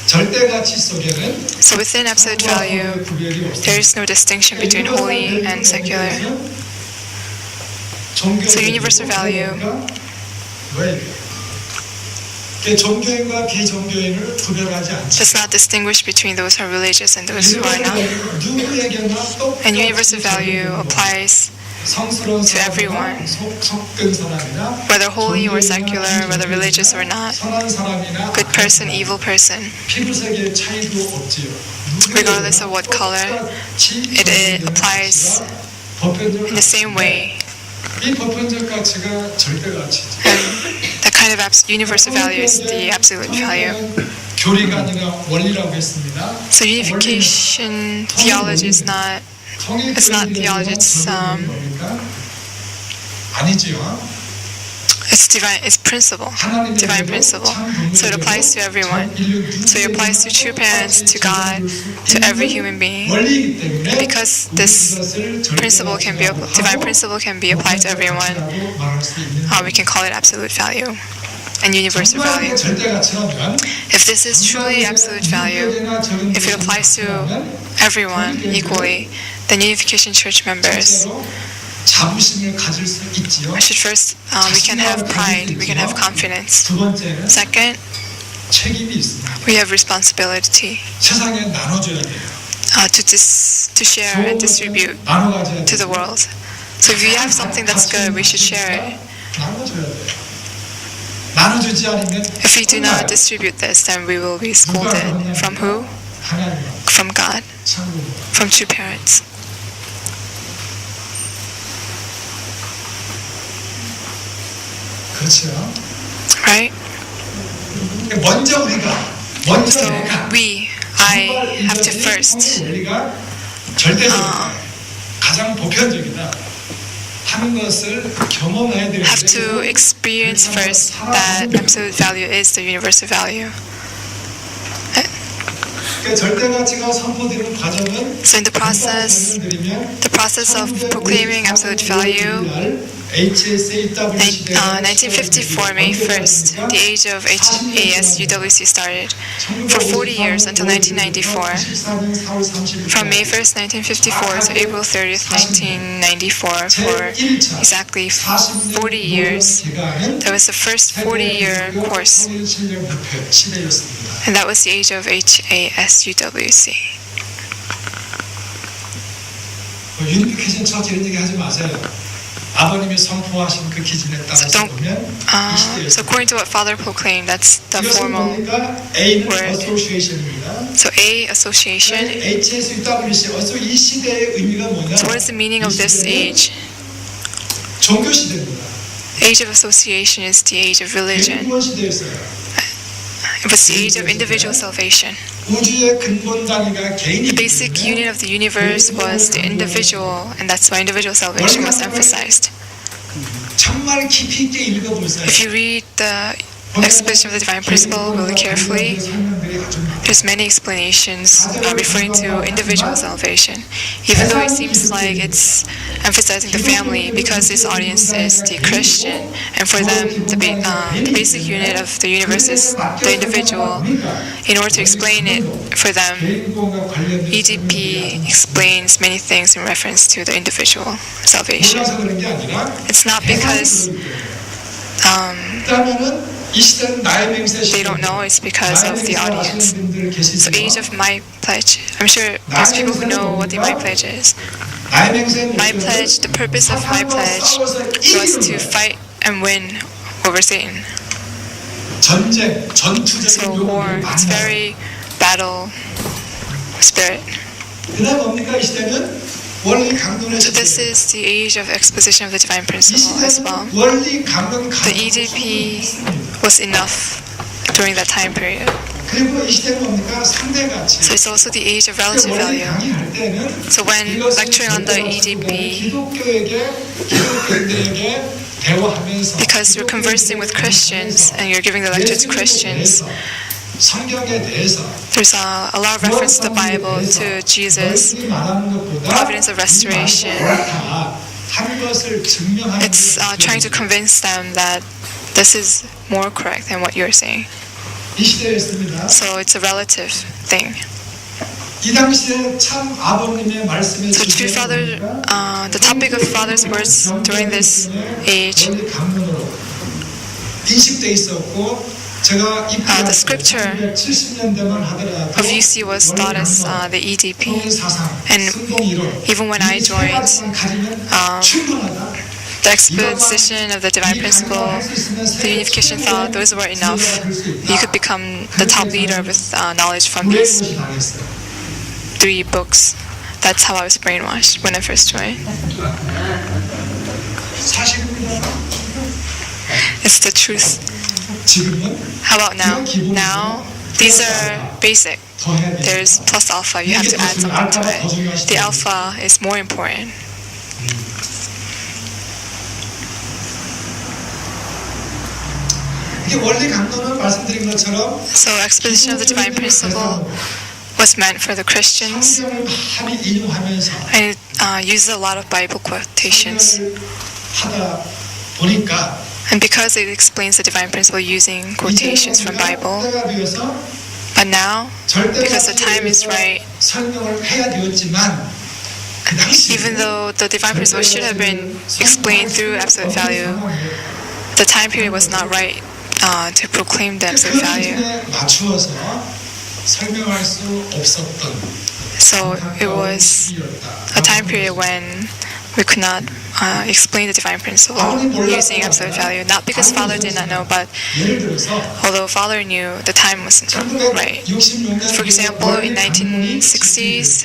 절대가치 속에는 So within absolute value, 구별이 없습니다. there is no distinction between holy and secular. So universal value. 왜? 종교인과 비종교인을 구별하지 않죠. Does not distinguish between those who are religious and those who are not. 누구에게나 And universal value applies 성스러운 to everyone. 속된 사람이나 whether holy or secular, whether religious or not, 선한 사람이나 good person, evil person, 피부색의 차이도 없지요. regardless of what color, it applies in the same way. 이 보편적 가치가 절대 가치죠. And that kind of universal value is the absolute value. 교리가 아니라 원리라고 했습니다. So unification theology is not, it's not theology, it's 아니지요. it's divine, it's principle, divine principle. So it applies to everyone. So it applies to true parents, to God, to every human being. 원리이기 때문에 Because this principle can be, divine principle can be applied to everyone, we can call it absolute value and universal value. 절대 가치라면 If this is truly absolute value, if it applies to everyone equally, then Unification Church members 자부심을 가질 수 있지요. should first, we can have pride, we can have confidence. 두 번째는 Second, 책임이 있습니다. we have responsibility 세상에 나눠줘야 돼요. to share and distribute 나눠 가져야 to the 돼요. world. So if you have something that's good, we should share it. 나눠줘야 돼요. 나눠주지 않으면 If we do not distribute this, then we will be scolded. From who? 하나님 From God, 천국 from true parents. 그렇죠. Right? 먼저 So I have to first 원리가 절대적이다. 가장 보편적이다. 하는 것을 경험해야 되는데 have to experience first that absolute value is the universal value. 절대 가치가 선포되는 과정은 So in the process of proclaiming absolute value, 1954, May 1st, the age of HASUWC started. For 40 years until 1994, from May 1st, 1954 to April 30th, 1994, for exactly 40 years, that was the first 40-year course, and that was the age of HASUWC. 유니피케이션 처치 이런 얘기 하지 마세요. 아버님이 선포하신 그 기준에 따라서 보면 이 시대에 So according to what Father proclaimed, that's the 이것은 formal 뭡니까? A는 word. association입니다. So A, association. HSWC, 이 시대의 의미가 뭐냐? So what is the meaning of this age? 종교 시대입니다. Age of association is the age of religion. 근본 시대였어요. It was the age of individual salvation. 우주의 근본 단위가 개인이기 The basic 때문에 unit of the universe was the individual, and that's why individual salvation was emphasized. 정말 깊이 있게 읽어보세요. If you read the exposition of the divine principle really carefully, there's many explanations referring to individual salvation. Even though it seems like it's emphasizing the family, because this audience is the Christian, and for them the basic unit of the universe is the individual. In order to explain it for them, EDP explains many things in reference to the individual salvation. 몰라서 그런 게 아니라 It's not because 그러면은 이 시대는 나의 맹세 they don't know, it's because of the audience. So age of my pledge. I'm sure there's people who know what the my pledge is. My pledge, the purpose of my pledge was to fight and win over Satan. 전쟁, 전투적인 So war, 요구를 it's 많이 very battle spirit. 그다음 뭡니까 이 시대는 원리 강론의 So this 시대. is the age of exposition of the divine 이 principle as well. 시대는 원리 강론 The EDP was enough during that time period. 그리고 이 시대는 뭡니까 상대 가치. So it's also the age of relative 원리 value. 강의할 때는 So when 이것을 lecturing on the EDP, 기독교인들에게 대화하면서 because you're conversing with Christians and you're giving the lecture to Christians, 성경에 대해서 there's a lot of reference to the Bible, to Jesus, providence of restoration. 한 것을 증명하는 It's trying to convince them that this is more correct than what you're saying. 이 시대였습니다. So it's a relative thing. 이 당시에 참 아버님의 말씀에 So to Father, the topic of Father's words during this age, 인식돼 있었고 제가 the scripture 70년대만 하더라도 of UC was thought as the EDP. And And even when I joined, the exposition of the divine principle, the unification thought, those were enough. You could become the top leader with knowledge from these 3 books. That's how I was brainwashed when I first joined. It's the truth. 지금은 How about now? Now, these are basic. There's plus alpha. You have to add something to it. The alpha is more important. 이게 원리 강론은 말씀드린 것처럼 So exposition of the divine principle was meant for the Christians, 성경을 많이 인용하면서 and it uses a lot of Bible quotations. 하다 보니까 And because it explains the divine principle using quotations from Bible, 때가 되어서 but now, because the time is right, 설명을 해야 되었지만 그 당시 even though the divine principle should have been explained through absolute value, the time period was not right to proclaim the absolute value. 맞추어서 설명할 수 없었던 So it was a time period when we could not explain the divine principle using absolute value. Not because Father did not know, but 예를 들어서 although Father knew, the time wasn't right. 1966년 For example, in 1960s,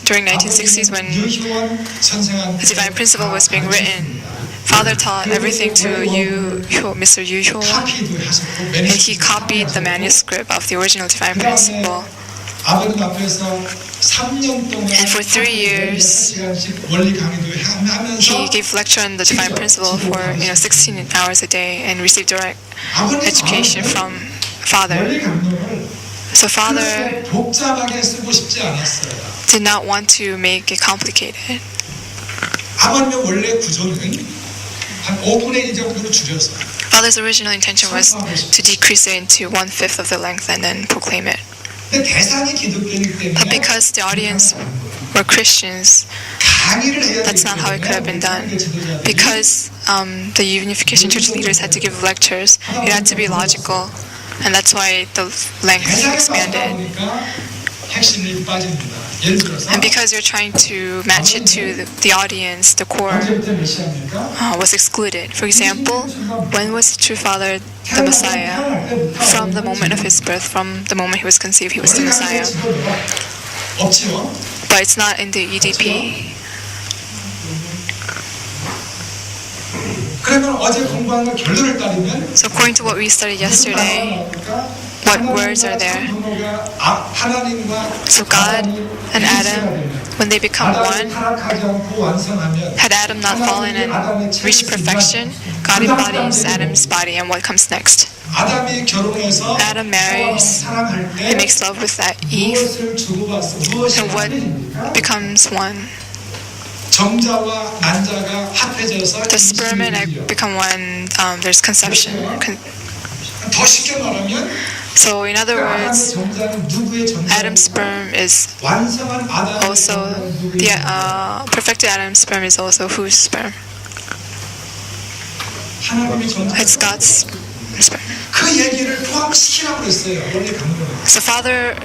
during 1960s when the divine principle was being written, Father taught everything to Mr. Yu Hyo, and he copied the manuscript of the original divine principle. 아버님 앞에서 3년 동안 And for 3 years, 원리 강의도 하면서 he gave lecture on the divine principle for 16 hours a day and received direct education from Father. 원리 강론을 So Father 그렇게 복잡하게 쓰고 싶지 않았어요. did not want to make it complicated. 아버님의 원래 구조는 한 5분의 1 정도로 줄여서 Father's original intention was to decrease it into 1/5 of the length and then proclaim it. 근데 대상이 기독교이기 때문에 But because the audience were Christians, 강의를 해야 that's not how it could have been done. Because the Unification Church leaders had to give lectures, it had to be logical, and that's why the length expanded. 핵심이 빠집니다. 예를 들어서 And because you're trying to match it to the audience, the core 언제부터 메시아입니까? was excluded. For example, when was the true Father the Messiah? From the moment of his birth, from the moment he was conceived, he was the Messiah. 없지요. But it's not in the EDP. 그러면 어제 공부한 거 결론을 따르면 So according to what we studied yesterday, what words are there? So God and Adam, when they become one, had Adam not fallen and reached perfection, God embodies Adam's body. And what comes next? Adam marries, he makes love with that Eve, and what becomes one? The sperm and egg become one. There's conception. 더 쉽게 말하면 So in other words, Adam's sperm is also the perfected Adam's sperm is also whose sperm? It's God's sperm. 그 얘기를 포함시키라고 그랬어요. 원래 강론에. So Father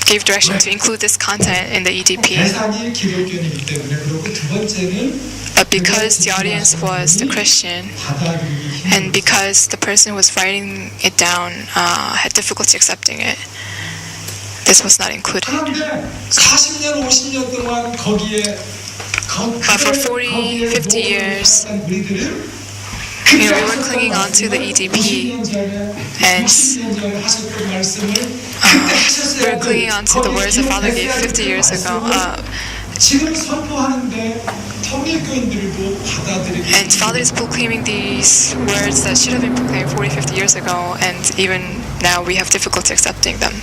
gave direction to include this content in the EDP. 대상이 기독교인이기 때문에 그리고 두 번째는 But because the audience was the Christian, and because the person who was writing it down had difficulty accepting it, this was not included. 그런데 40년, 50년 동안 거기에 But for 40, 50 years, we were clinging on to the EDP, and we were clinging on to the words the Father gave 50 years ago. 지금 선포하는데 통일교인들도 받아들이고 And Father is proclaiming these words that should have been proclaimed 40, 50 years ago, and even now we have difficulty accepting them.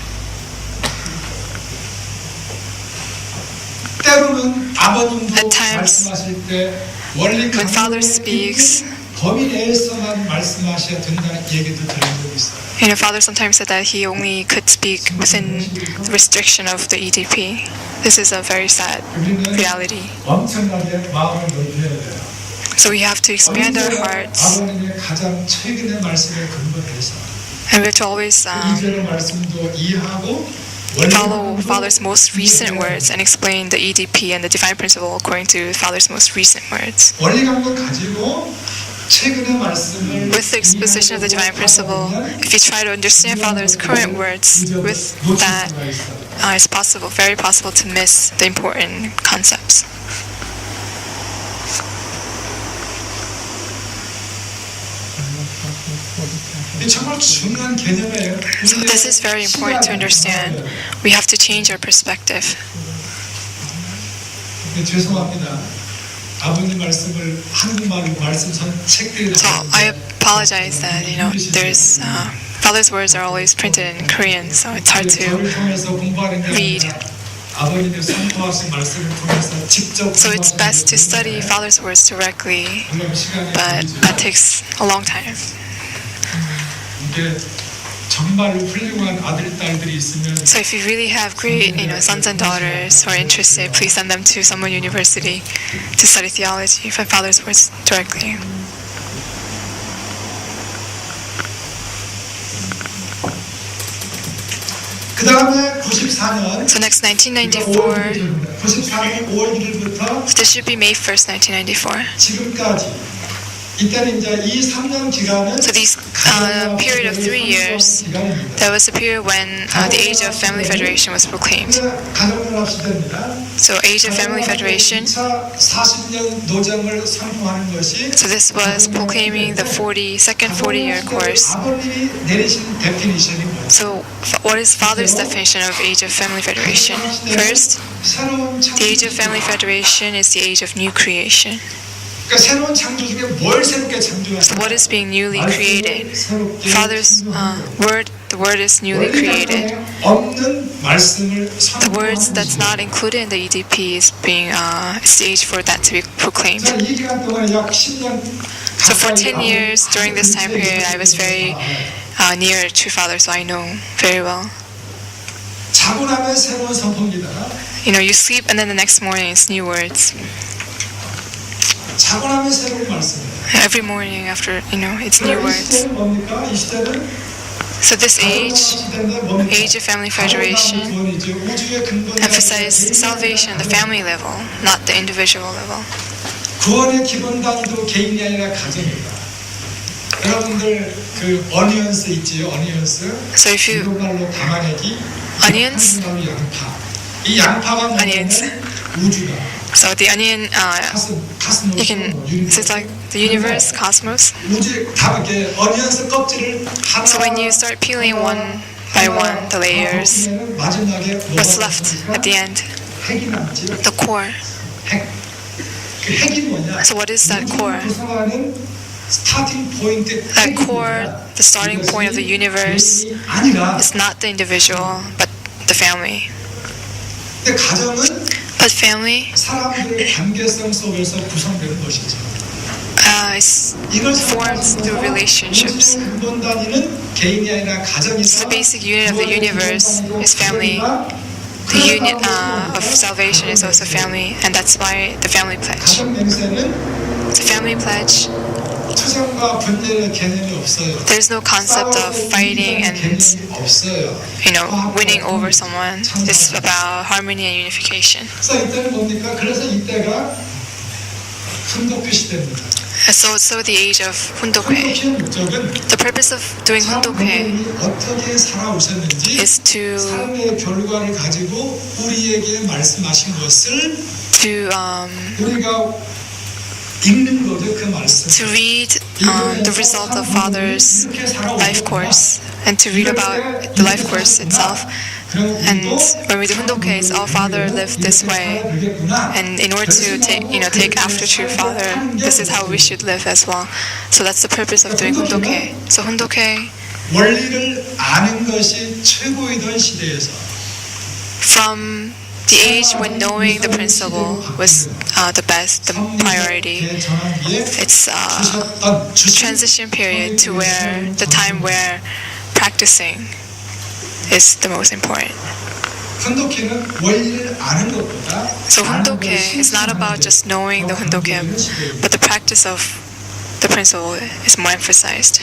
때로는 아버님도 At times, 말씀하실 때 원리 when Father speaks, 범위 내에서만 말씀하셔야 된다는 얘기도 들은 적이 있어요. Father sometimes said that he only could speak within the restriction of the EDP. This is a very sad reality. 엄청나게 마음을 넓혀야 돼요. So we have to expand our hearts, 아버님의 가장 최근의 말씀을 근거해서 and we have to always 이전의 말씀도 이해하고 follow Father's most recent words and explain the EDP and the divine principle according to Father's most recent words. 원리 감각 가지고 최근의 말씀을 With the exposition of the divine principle, if you try to understand Father's current words, with that, it's possible, very possible to miss the important concepts. 정말 중요한 개념이에요. So this is very important to understand. We have to change our perspective. 죄송합니다. 아버님 말씀을 한국말로 말씀 책들이 So I apologize that there's Father's words are always printed in Korean, so it's hard to read. So it's best to study Father's words directly, but that takes a long time. So if you really have great, sons and daughters who are interested, please send them to Someone University to study theology from Father's words directly. So next 1994, this should be May 1st, 1994. So these period of 3 years, there was a period when the Age of Family Federation was proclaimed. So Age of Family Federation, so this was proclaiming the second 40-year course. So what is Father's definition of Age of Family Federation? First, the Age of Family Federation is the age of new creation. 그러니까 새로운 창조 중에 뭘 새롭게 So 창조하냐? what is being newly created? Father's word, the word is newly created. 없는 말씀을 The words that's 선포하는 not included in the EDP is being staged for that to be proclaimed. 자, 이 기간 동안 약 10년 So for 10 years during this time period, I was very near to Father, so I know very well. 자고 나면 새로운 선포입니다. You know, you sleep and then the next morning it's new words. 자고 나면 새로운 말씀이에요. Every morning after, you know, it's new 이 words. 시대는 뭡니까? 이 시대는 So this age 시대인데 뭡니까? of family federation 구원이죠. 우주의 근본이 emphasized salvation at the family level, not the individual level. 구원의 기본 단위도 개인이 아니라 가정이다. 여러분들 그 어니언스 있지요? 어니언스. So if you 한국말로 담아내기. onions, 한국말로 양파. 이 양파가 Onions. 뭐냐면 우주다. so the onion, 가슴 you can, so it's like the universe, cosmos. 우주 다 이렇게 어니언스 껍질을 하나. So when you start peeling one by one the layers, 마지막에 what's left at the end? 핵이 남지요. The core. 핵. 그 핵이 뭐냐? So what is that core? 구성하는 스타팅 포인트. That core, the starting point of the universe, 아니라. is not the individual, but the family. 근데 가정은 But family 사람들의 관계성 속에서 구성되는 것이죠. is 이걸 formed through relationships. 우주의 근본 단위는 개인이 아니라 가정이다. The basic unit of the universe is family. The unit of salvation is also family, and that's why the family pledge. 가정 맹세는 The family pledge, 투쟁과 분열의 개념이 없어요. there's no concept of fighting and, 개념이 없어요. you know, winning over someone. It's about harmony and unification. 그래서 이때는 뭡니까? 그래서 이때가 훈독회 시대입니다. So the age of Hundoke. 훈독회의 목적은 The purpose of doing Hundoke 어떻게 살아오셨는지 is to 삶의 결과를 가지고 우리에게 말씀하신 것을 우리가 읽는 거죠. 그 말씀. to read the result of Father's life course and to read about the life course itself. And when we do Hundoke, it's all Father lived this way, and in order to take after true Father, this is how we should live as well. So that's the purpose of doing Hundoke. So Hundoke, 원리를 아는 것이 최고이던 시대에서 from the age when knowing the principle was the best, the priority, it's a transition period to where the time where practicing is the most important. 훈독회는 원리를 아는 것보다 So Hundoke is not about just knowing the Hundoke, but the practice of the principle is more emphasized.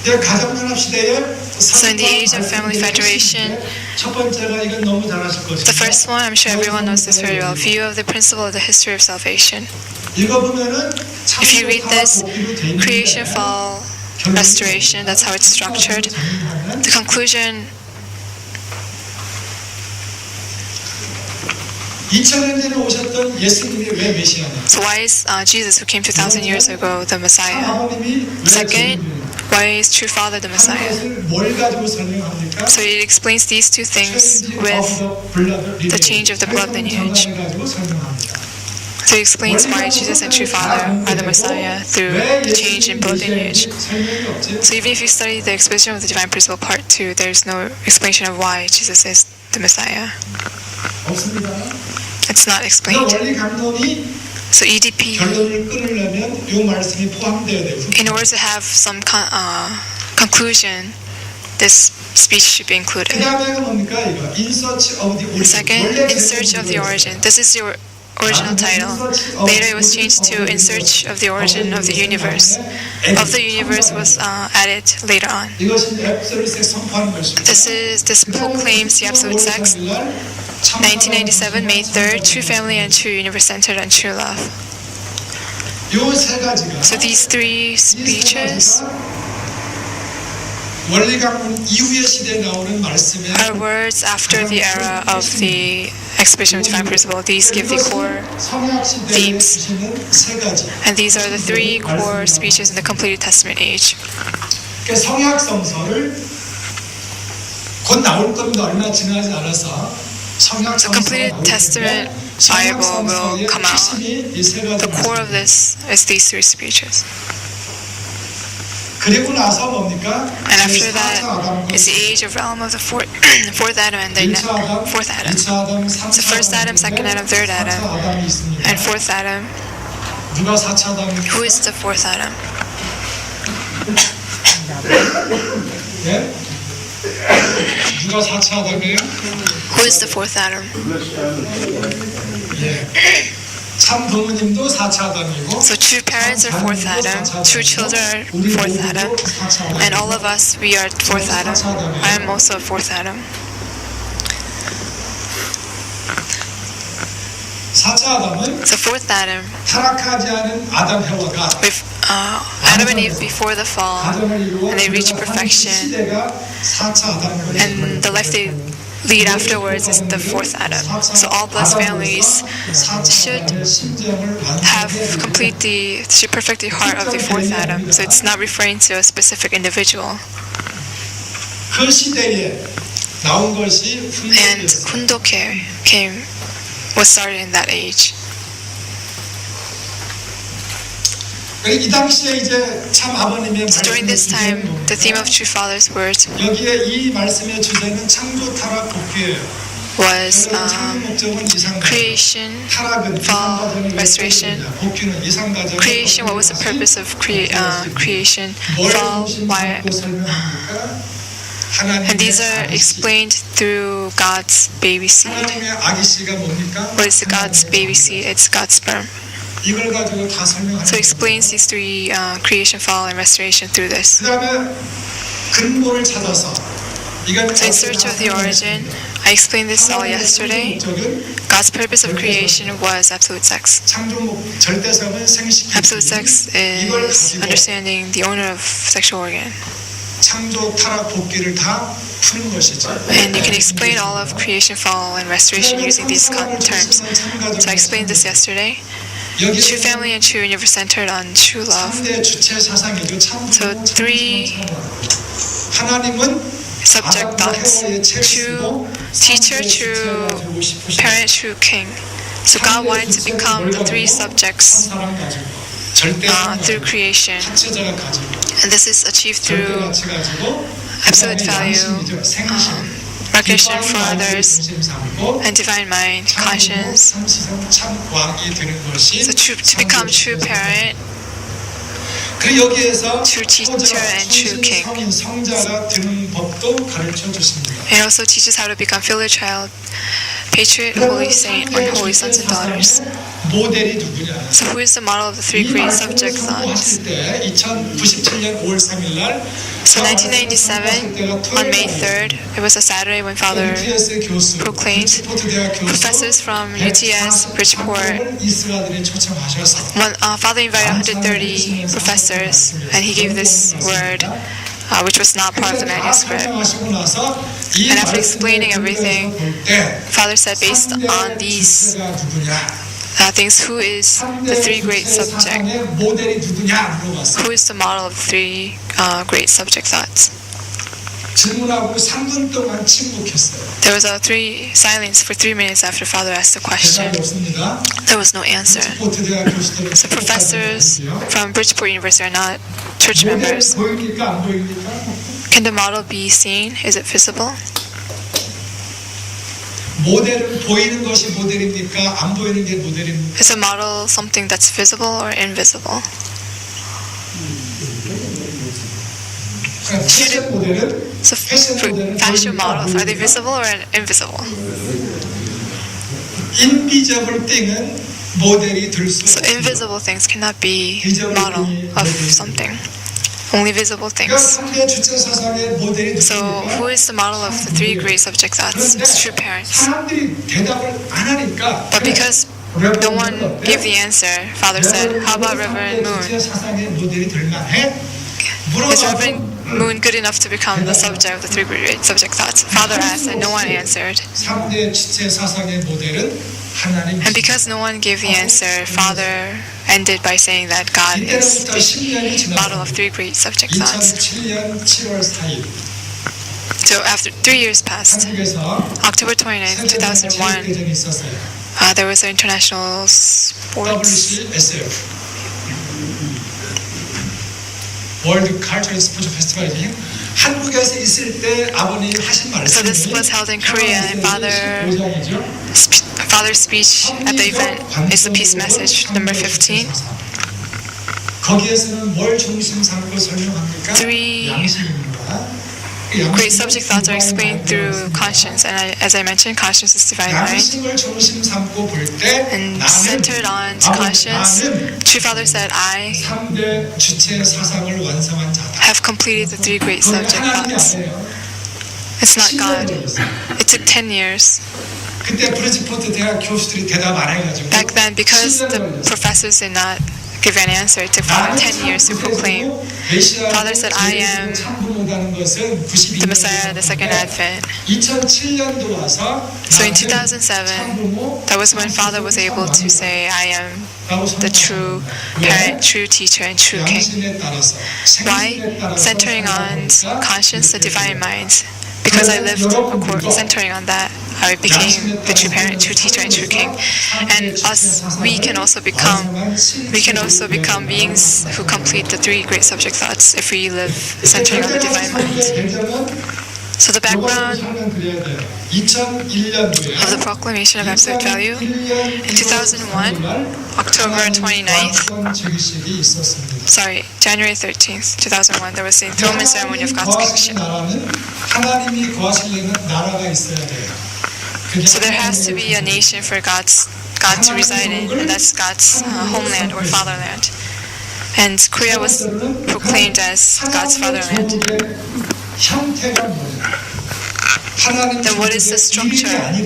가정연합 시대에 So in the age of family federation, 첫 번째가 이건 너무 잘 아실 것입니다. the first one, I'm sure everyone knows this very well, view of the principle of the history of salvation. 읽어보면은 If you read this, creation, fall, restoration, that's how it's structured. The conclusion, 2000년 전에 오셨던 예수님이 왜 메시아냐? so why is Jesus, who came 2,000 years ago, the Messiah? 아버님이 왜 Second, 주님이냐? why is true Father the Messiah? 그것을 뭘 가지고 설명합니까? So it explains these two things with the change of the blood lineage. 가지고 설명합니다. So it explains why Jesus and true Father are the Messiah through the change in blood lineage. 설명이 없지. So even if you study the exposition of the Divine Principle Part 2, there's no explanation of why Jesus is the Messiah. 없습니다. It's not 그 explained. 원리 강론이 So EDP, 결론을 끊으려면 이 말씀이 포함되어야 돼요. in order to have some conclusion, this speech should be 그 included. 다음에가 뭡니까? 이거 In Search of the Origin. Second, In Search of the Origin. This is your original title. Later it was changed to In Search of the Origin of the Universe. Of the Universe was added later on. 이것이 absolute sex 선포하는 것입니다. This proclaims the absolute sex. 1997, May 3rd, True Family and True Universe Centered on True Love. 요세 가지가 So these three speeches 원리 강론 이후의 시대에 나오는 말씀에 are words after the era of the exposition of divine principle. These give the core 성약 시대에 themes. 주시는 세 가지. And these are the three core speeches in the completed Testament age. 그 성약 성서를 곧 나올 겁니다. 얼마 지나지 않아서 The completed Testament Bible will come out. The core of this is these three speeches. 그리고 나서 뭡니까? And after that is the age of realm of the fourth Adam and the fourth Adam. So first Adam, second Adam, third Adam, and fourth Adam. 누가 4차 아담입니까? Who is the fourth Adam? 네? 누가 4차 아담이에요? Who is the fourth Adam? 예. 참 부모님도 4차 아담이고 So true parents are fourth Adam, true children are fourth Adam, and all of us, we are fourth Adam. I am also a fourth Adam. 4차 아담은 So fourth Adam, 타락하지 않은 아담 해와가 with Adam and Eve before the fall, and they reach perfection, 시대가 4차 아담을 and the life they lead afterwards is the fourth Adam. So all blessed families should should perfect the heart of the fourth Adam. So it's not referring to a specific individual. 그 시대에 나온 것이 And 훈독이었어요. Hundoke was started in that age. 이 당시에 이제 참 아버님의 So during this time, 말씀이 the theme of True Father's words 여기에 이 말씀의 주제는 창조 타락 복귀예요. was 창조 목적은 이상 creation, 타락은 fall, 이상 restoration. 과정이고 복귀는 이상 과정. Creation, what was the purpose of creation? Fall, why? And these are explained through God's baby seed. 하나님의 아기 씨가 뭡니까? What is God's baby seed? It's God's sperm. 이걸 가지고 다 설명하는 So it explains these three creation, fall, and restoration through this. 그다음에 근본을 찾아서 이건 So in search of the origin, I explained this all yesterday. God's purpose of creation was absolute sex. 창조 절대성은 생식. Absolute sex is understanding the owner of sexual organ. 창조 타락 복귀를 다 푸는 것이죠. And you can explain all of creation, fall, and restoration using these terms. So I explained this yesterday. True family and true universe centered on true love. So three 하나님은 subject thoughts. True teacher, true parent, true king. So God wanted to become the three subjects through creation. And this is achieved through absolute value, recognition for others, and divine mind, conscience. So to become true parent, true teacher, and true king. It also teaches how to become filial child, patriot, holy saint, or holy sons and daughters. So who is the model of the three great subject thoughts? So 1997, on May 3rd, it was a Saturday when Father proclaimed, professors from UTS, Bridgeport, Father invited 130 professors, and he gave this word, which was not part of the manuscript. And after explaining everything, Father said, based on these things, who is the three great subject? Who is the model of the three great subject thoughts? There was a silence for 3 minutes after Father asked the question. There was no answer. So professors from Bridgeport University are not church members. Can the model be seen? Is it visible? Is a model something that's visible or invisible? So fashion models, are they visible or invisible? So invisible things cannot be model of something. Only visible things. So who is the model of the three great subject thoughts? It's true parents. But because no one gave the answer, Father said, how about Reverend Moon? Is Reverend Moon good enough to become the subject of the three great subject thoughts? Father asked and no one answered. And because no one gave the answer, Father ended by saying that God is the model of three great subject thoughts. So So after 3 years passed, 한국에서 October 29th, 2001, 대전이 있었어요. there was an international sports WCSF 월드 칼처럴 스포츠 페스티벌이 한국에서 있을 때 아버님 하신 말씀이 So this was held in Korea, and Father's speech at the event is the peace message, number 15. 거기에서는 뭘 중심 삼고 설명합니까? Three 양심입니다. great subject thoughts are explained through conscience, and as I mentioned, conscience is divine mind. 양심을 중심 삼고 볼 때 And centered on conscience, True Father said, I 3대 주체 사상을 완성한 자다. have completed the 3 great subject thoughts. It's not God. It took 10 years. 그때 브리즈포트 대학 교수들이 대답 안 해가지고 Back then, because the professors did not give an answer, it took Father 10 years to proclaim. Father said, I am the Messiah, the second advent. 2007년도 와서 So in 2007, that was when Father was able to say, I am the true parent, true teacher, and true king. Why? Centering on conscience, the divine mind. Because I lived centering on that, I became the true parent, true teacher, and true king. And us, we can also become beings who complete the 3 great subject thoughts if we live centering on the divine mind. So the background of the proclamation of absolute value, in 2001, October 29th, January 13th, 2001, there was the enthronement ceremony of God's kingship. So there has to be a nation for God to reside in, and that's God's homeland or fatherland. And Korea was proclaimed as God's fatherland. Then what is the structure of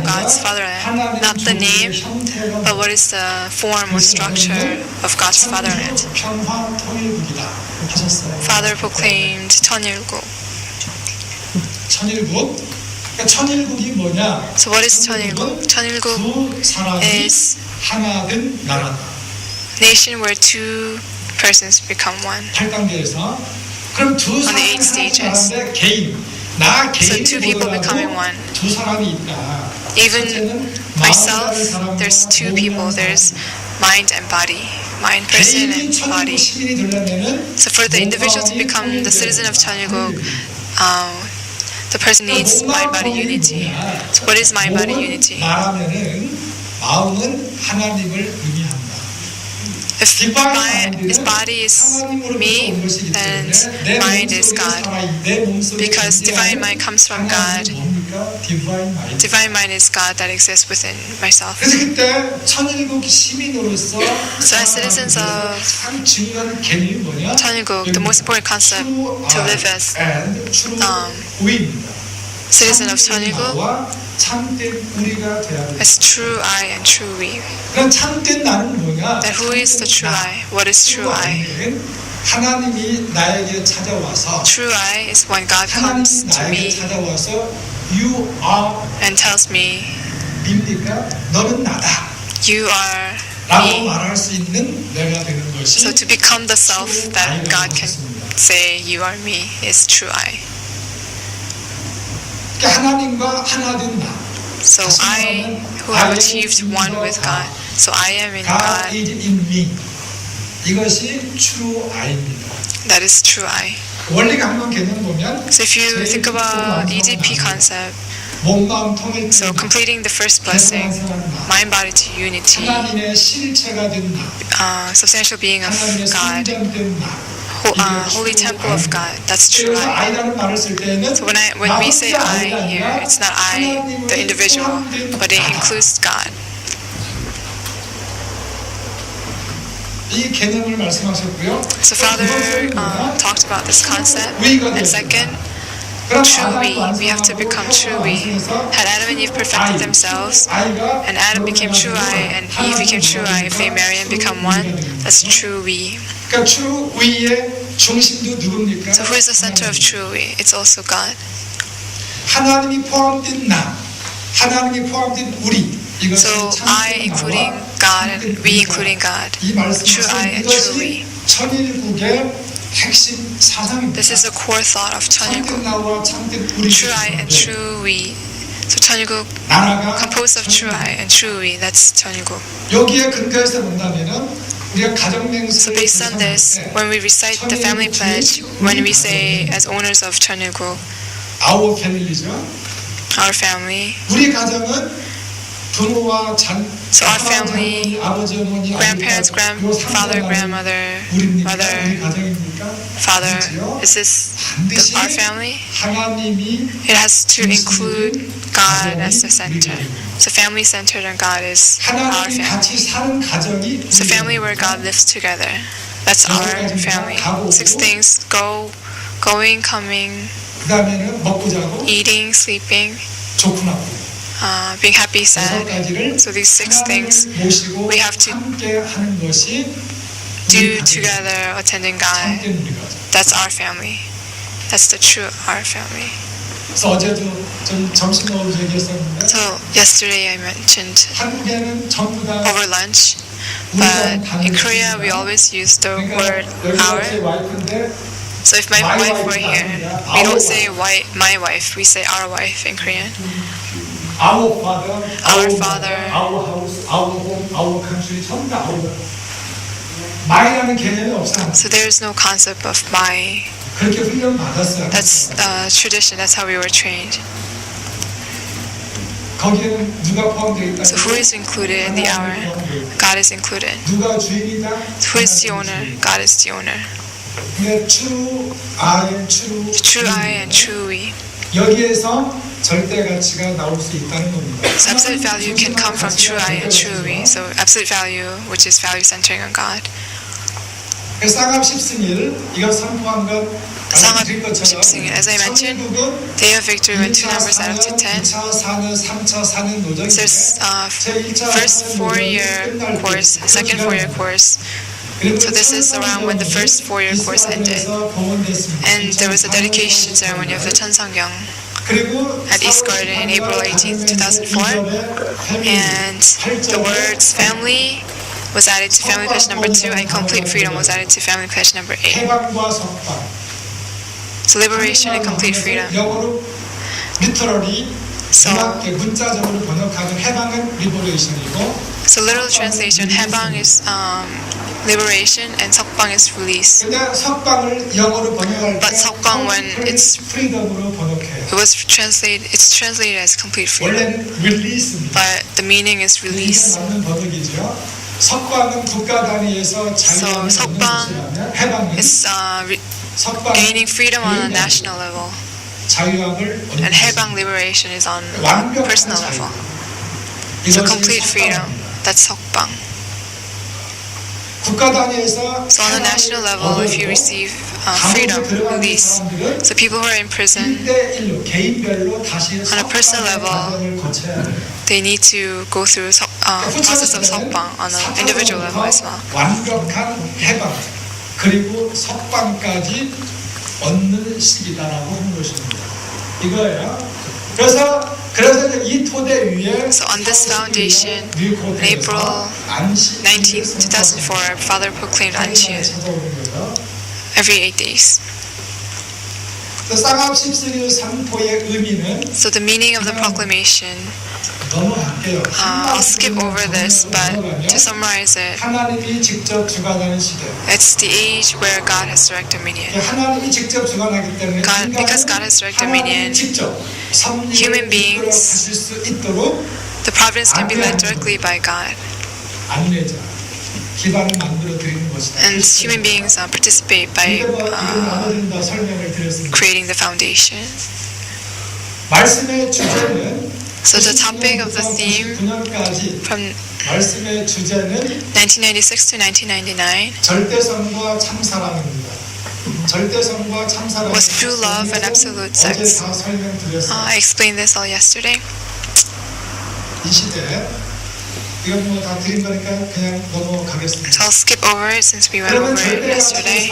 God's fatherland? Not the name, but what is the form or structure of God's fatherland? Father proclaimed 천일국. 천일국이 뭐냐? So what is 천일국? 천일국 is nation where 2 persons become one. 8단계에서 그럼 두 On the 8 stages. So 2 people becoming one. 두 사람이 있다. Even myself, there's 2 people. There's mind and body. Mind, person, and body. So for the individual to become the citizen of 천일국, the person needs mind-body unity. So what is mind-body unity? 마음은 하나님을 의미한다. If his body is me, then mind is God. Because divine mind comes from God. Divine mind is God that exists within myself. So as citizens of 천일국, the most important concept to live as citizen of 천일국 as true I and true we. Then who is the true I? What is true I? 하나님이 나에게 찾아와서 True I is when God comes to me you are and tells me 뭡니까? 너는 나다. You are 라고 me. 말할 수 있는 내가 되는 것이 So to become the self that God can say you are me is true I. 하나님과 하나 된 나. So I who have achieved one with God. So I am in God God. is in me. 이것이 true I입니다. That is true I. 원리가 한번 개념 보면 So if you think about EDP concept, 몸 마음 통일 so completing the first blessing, mind body to unity, 하나님의 실체가 된 나. substantial being of 하나님의 God, 성전 된 나. holy temple of God. That's true 그래서 I. I라는 말을 쓸 때는 So when we say I here, it's not I, the individual, but it includes God. 이 개념을 말씀하셨고요. So Father talked about this concept. And second, true we have to become true we. Had Adam and Eve perfected themselves, and Adam became true I, and Eve became true I, if they marry and become one, that's true we. 그러니까 true we의 중심도 누굽니까? So who is the center of true we? It's also God. 하나님이 포함된 나, 하나님이 포함된 우리. So I including God and we including God. 이 True I 말씀은 and true we. 이것이 천일국의 핵심 사상입니다. This is the core thought of 참된 천일국. 나와 참된 우리 True I and true we. So 천일국 나라가 composed of true I and true we. That's 천일국. 여기에 근거해서 본다면은 우리가 가정 맹세를 So based on this, when we recite the family pledge, when we say as owners of 천일국, our family죠. our family, 우리 가정은 부모와 so our family, 아버지 어머니 grandparents, grandfather, grandmother, mother, father, is this our family? 하나님이 It has to include God as the center. So family centered and God is our 하나님이 같이 family. 사는 가정이 So family where God lives together. That's our family. 6 things: going, coming, 그다음에는 먹고 자고 eating, sleeping, 좋고 나쁘고 being happy, sad. 6가지를 So these 6 things 모시고 we have to 함께 하는 것이 do together, attending God. 참된 우리 가정. That's our family. That's the true our family. 그래서 어제도 좀 점심 먹으면서 얘기했었는데 So yesterday I mentioned 한국에는 전부 다 over lunch, but in Korea we always use the word our. 제 와이프인데 So if my wife were here, we don't say my wife, we say our wife in Korean. our father, Our father. our house, our home, our country 전부 다 our. 마이라는 개념이 없어. So there is no concept of my. 그렇게 훈련 받았어요. That's tradition. That's how we were trained. 거기에는 누가 포함되어 있다? So who is included in the hour? God is included. 누가 주인이다? Who is the owner? God is the owner. 근데 true I, true True I and true we. 여기에서 절대 가치가 나올 수 있다는 겁니다. So absolute value can come from true I and true we. So absolute value, which is value centering on God. 쌍합 10승일 이거 선포한 것 쌍합 드린 것처럼 10승일, as I mentioned, 천일국은 Day of victory when 2 numbers out of 10. 2차 4년, 3차 4년 노정인데 There's first 4-year course, second 4-year course. So this is around when the first 4-year course ended. And there was a dedication ceremony of the Cheonseongyang at East Garden in April 18, 2004. And the words family was added to family pledge number 2 and complete freedom was added to family pledge number 8. 해방과 석방 So liberation and complete freedom. 영어로 리터럴이 So, 문자적으로 번역하면 해방은 리버레이션이고 so literal translation, 해방 is liberation and 석방 is release. 근데 석방을 영어로 번역할 때 But 석방 when it's 프리덤으로 번역해요. it's translated as complete freedom. 원래는 릴리스입니다. But the meaning is release. 맞는 번역이죠. 석방은 국가 단위에서 자유를 So, 얻는 석방 것이라면 해방은 It's 석방은 gaining freedom on a national level. 자유함을 얻는 And 해방 liberation is on a personal level. So complete freedom, that's 석방. 국가 단위에서 So on a national level, if you receive freedom, release, so people who are in prison, 1대1로 개인별로 다시 on a personal level, 과정을 거쳐야 돼요. they need to go through process of 석방 on an individual level as well. 완벽한 해방 그리고 석방까지 얻는 시기다라고 하는 것입니다. 이거예요. 그래서 이 토대 위에 So on this foundation, in April 19, 2004, Father proclaimed Anchil every 8 days. 쌍합 10승일 선포의 의미는 So the meaning of the proclamation, 넘어갈게요. I'll skip over this, but to summarize it, 하나님이 직접 주관하는 시대. it's the age where God has direct dominion. 하나님이 직접 주관하기 때문에 Because God has direct dominion, human beings, 수 있도록 the providence can be led directly by God. 안내자 기반을 만들어 드리는 것이다. And human beings participate by 설명을 드렸습니다. creating the foundation. 말씀의 주제는 So the topic of the theme from 말씀의 주제는 1996 to 1999 절대성과 참사랑입니다. 절대성과 참사랑 was true love and absolute sex. 다 설명드렸습니다. I explained this all yesterday. 이 시대에 이건 뭐 다 드린 거니까 그냥 넘어가겠습니다. So I'll skip over it since we went over it yesterday.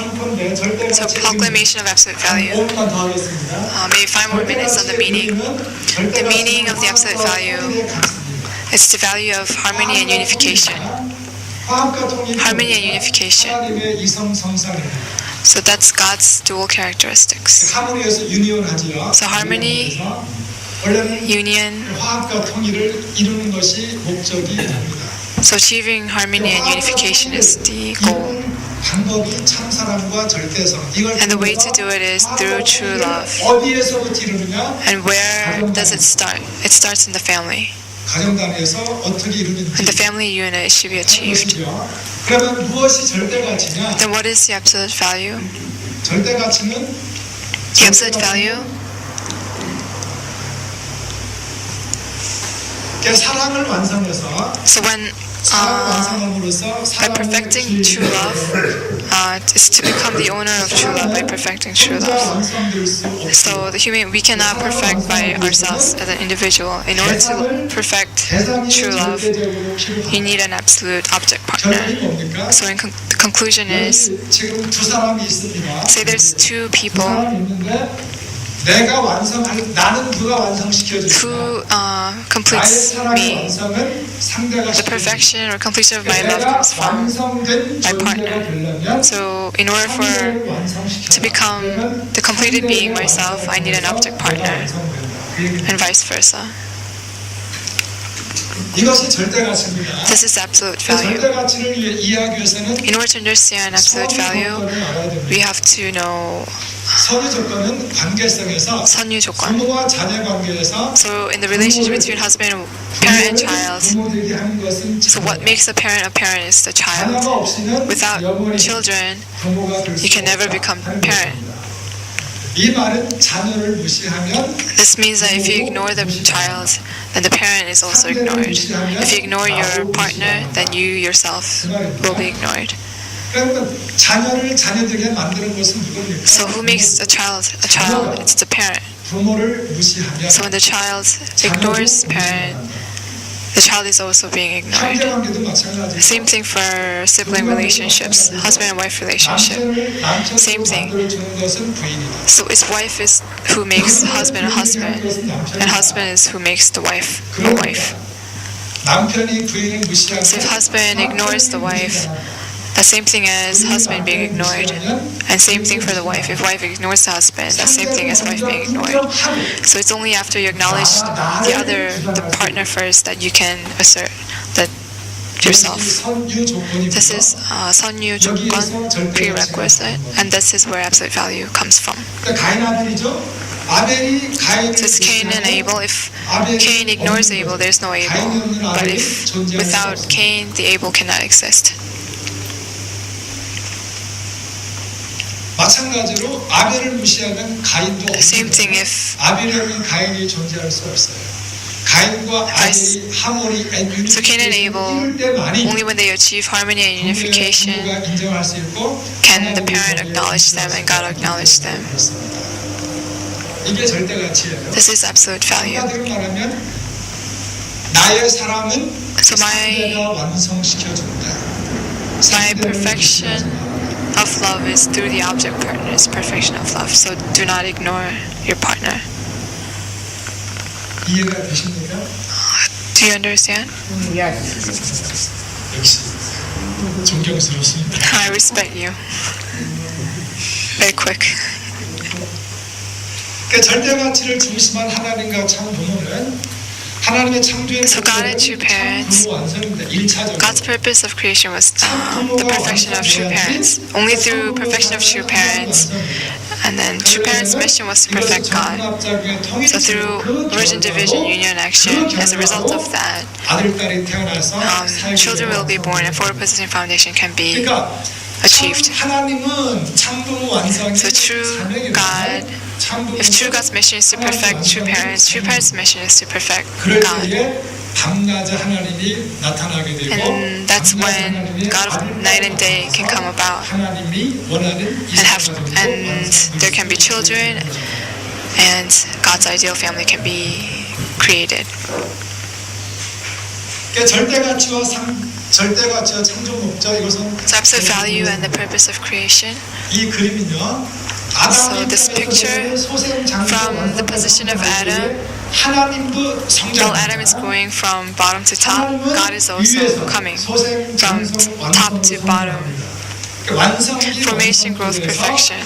So proclamation of absolute value. 5분만 더 하겠습니다. Maybe 5 more minutes on the meaning. The meaning of the absolute value is the value of harmony and unification. Harmony and unification. 하나님의 이성성상이에요. So that's God's dual characteristics. 하모니에서 유니온하지요. So harmony, 원래는 union. 화합과 통일을 이루는 것이 목적이 됩니다. So achieving harmony and unification is the goal. 방법이 참사랑과 절대성. 이걸 And the way to do it is through true love. 어디에서부터 이루느냐? And where does it start? It starts in the family. 가정단에서 어떻게 이루는지. And the family unit should be achieved. 그러면 무엇이 절대 가치냐? Then what is the absolute value? 절대 가치는 The absolute value 사랑을 완성해서 So when by perfecting true love, is to become the owner of true love by perfecting true love. So we cannot perfect by ourselves as an individual. In order to perfect true love, you need an absolute object partner. So the conclusion is, say there's two people who completes me. The perfection or completion of my love comes from my partner. So in order to become the completed being myself, I need an object partner, and vice versa. This is absolute value. In order to understand absolute value, we have to know 선유 조건. So in the relationship between husband and parent and child, so what makes a parent is the child. Without children, you can never become parent. This means that if you ignore the child, then the parent is also ignored. If you ignore your partner, then you yourself will be ignored. So who makes a child? It's the parent. So when the child ignores parent, the child is also being ignored. Same thing for sibling relationships, husband and wife relationship. Same thing. So it's wife is who makes husband a husband, and husband is who makes the wife a wife. So if husband ignores the wife, the same thing as husband being ignored, and same thing for the wife. If wife ignores the husband, the same thing as wife being ignored. So it's only after you acknowledge the partner first that you can assert that yourself. This is 선유 조건, prerequisite, and this is where absolute value comes from. So it's Cain and Abel. If Cain ignores Abel, there's no Abel. But if without Cain, the Abel cannot exist. 마찬가지로 아벨을 무시하면 가인도 Same thing if 아벨이 없는 가인이 존재할 수 없어요. 가인과 아벨이 하모니 and So Cain and Abel, only when they achieve harmony and unification can the parent acknowledge them and God acknowledge them. 이게 절대 가치예요. This is absolute value. 한마디로 말하면 나의 사랑은 So 완성시켜준다. my perfection of love is through the object partner, is perfection of love. So do not ignore your partner. 이해가 되십니까? Do you understand? Yes. 역시 존경스럽습니다. I respect you. Very quick. 그 절대 가치를 중심한 하나님과 참 부모는 하나님의 창조의 So God and true parents, God's purpose of creation was the perfection of true parents. Only through perfection of true parents, and then true parents' mission was to perfect God. So through virgin division, union, and action, as a result of that, children will be born and forward position foundation can be achieved. So true God, if true God's mission is to perfect true parents' mission is to perfect God. And that's when God of night and day can come about, and there can be children, and God's ideal family can be created. So absolute value and the purpose of creation. So this picture from the position of Adam, while Adam is going from bottom to top, God is also coming from top to bottom. Formation, growth, perfection.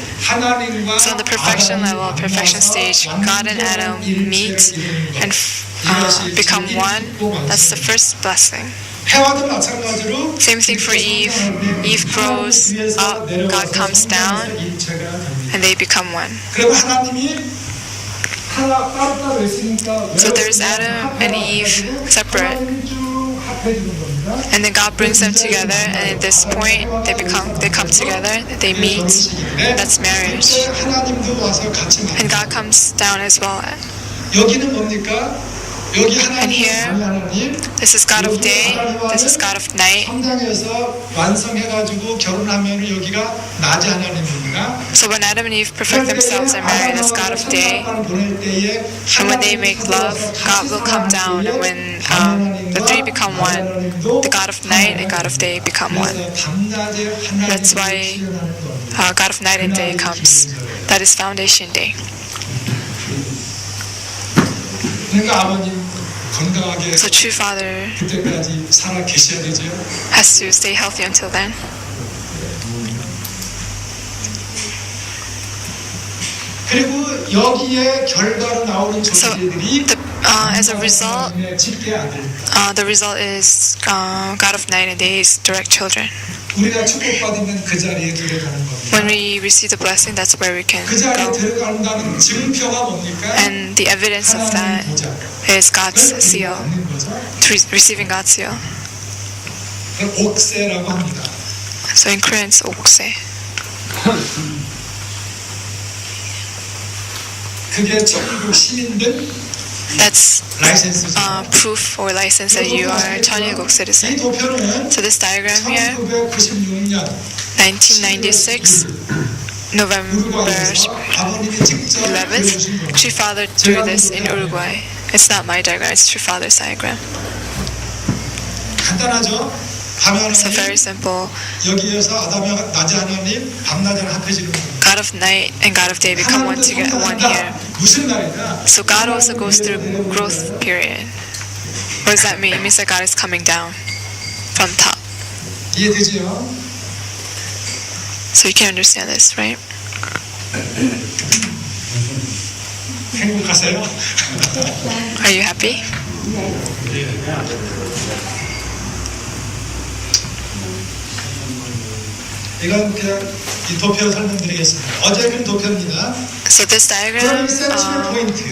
So on the perfection level, perfection stage, God and Adam meet and become one. That's the first blessing. Same thing for Eve. Eve grows up, God comes down, and they become one. So there's Adam and Eve separate, and then God brings them together, and at this point they come together, they meet. That's marriage. And God comes down as well. And here, this is God of day, this is God of night. So when Adam and Eve perfect themselves and marry, that's God of day. And when they make love, God will come down. And when the three become one, the God of night and God of day become one. That's why God of night and day comes. That is foundation day. So true father has to stay healthy until then. So as a result, the result is God of night and day is direct children. When we receive the blessing, that's where we can go. And the evidence of that is God's seal, receiving God's seal. So in Korean, it's 옥세. That's proof or license that you are 천일국 citizen. So this diagram here, 1996, November 11th, True Father drew this in Uruguay. It's not my diagram, it's True Father's diagram. So very simple. God of night and God of day become one together, one here. So God also goes through growth period. What does that mean? It means that God is coming down from top. So you can understand this, right? Are you happy? 이건 그냥 이 도표 설명드리겠습니다. 어제 그 도표입니다. So this diagram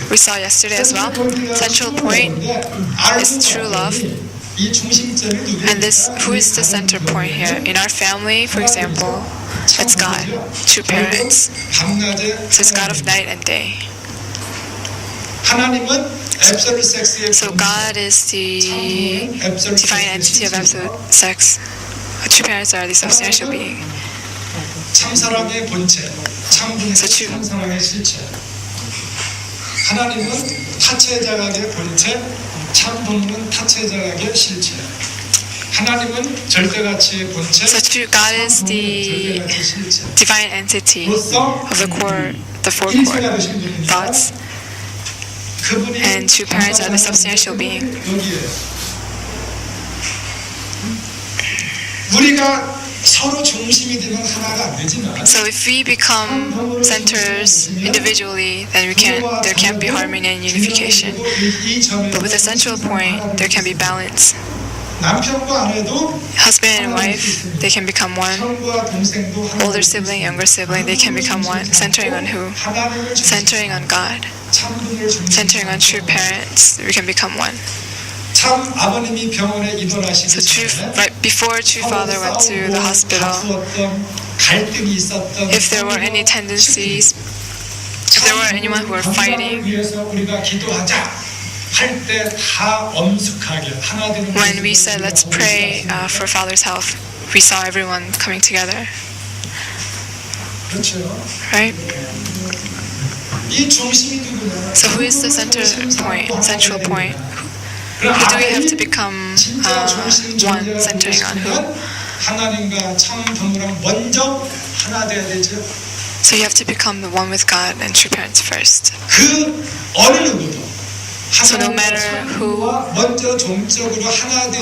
we saw yesterday as well. Central point is true love. And this, who is the center point here? In our family, for example, it's God, two parents. So it's God of night and day. So God is the divine entity of absolute sex. Two parents are the substantial being. 참사랑의 본체, 참분의 참사랑의 실체. 하나님은 타체자각의 본체, 참분은 타체자각의 실체. 하나님은 절대가치의 본체, So God is the divine entity of the core, the four core thoughts. And two parents are the substantial being. 우리가 서로 중심이 되면 하나가 안 되지만 So if we become centers individually, then there can't be harmony and unification. But with a central point, there can be balance. 남편과 아내도 Husband and wife, they can become one. Older sibling, younger sibling, they can become one. Centering on who? Centering on God. Centering on true parents, we can become one. 참 아버님이 병원에 입원하시기 So right before True Father went to the hospital, 갈등이 있었던 if there were any tendencies, if there were anyone who were fighting, 우리가 기도하자 할 때 다 엄숙하게 하나 되는 when we said let's pray for Father's health, we saw everyone coming together. 그렇죠. Right? 이 중심이 누구냐? So who is the center point, central point? Who do we have to become one, centering on who? 하나님과 참 부모랑 먼저 하나 돼야 되죠. So you have to become the one with God and true parents first. 그 어느 누구도 So no matter who,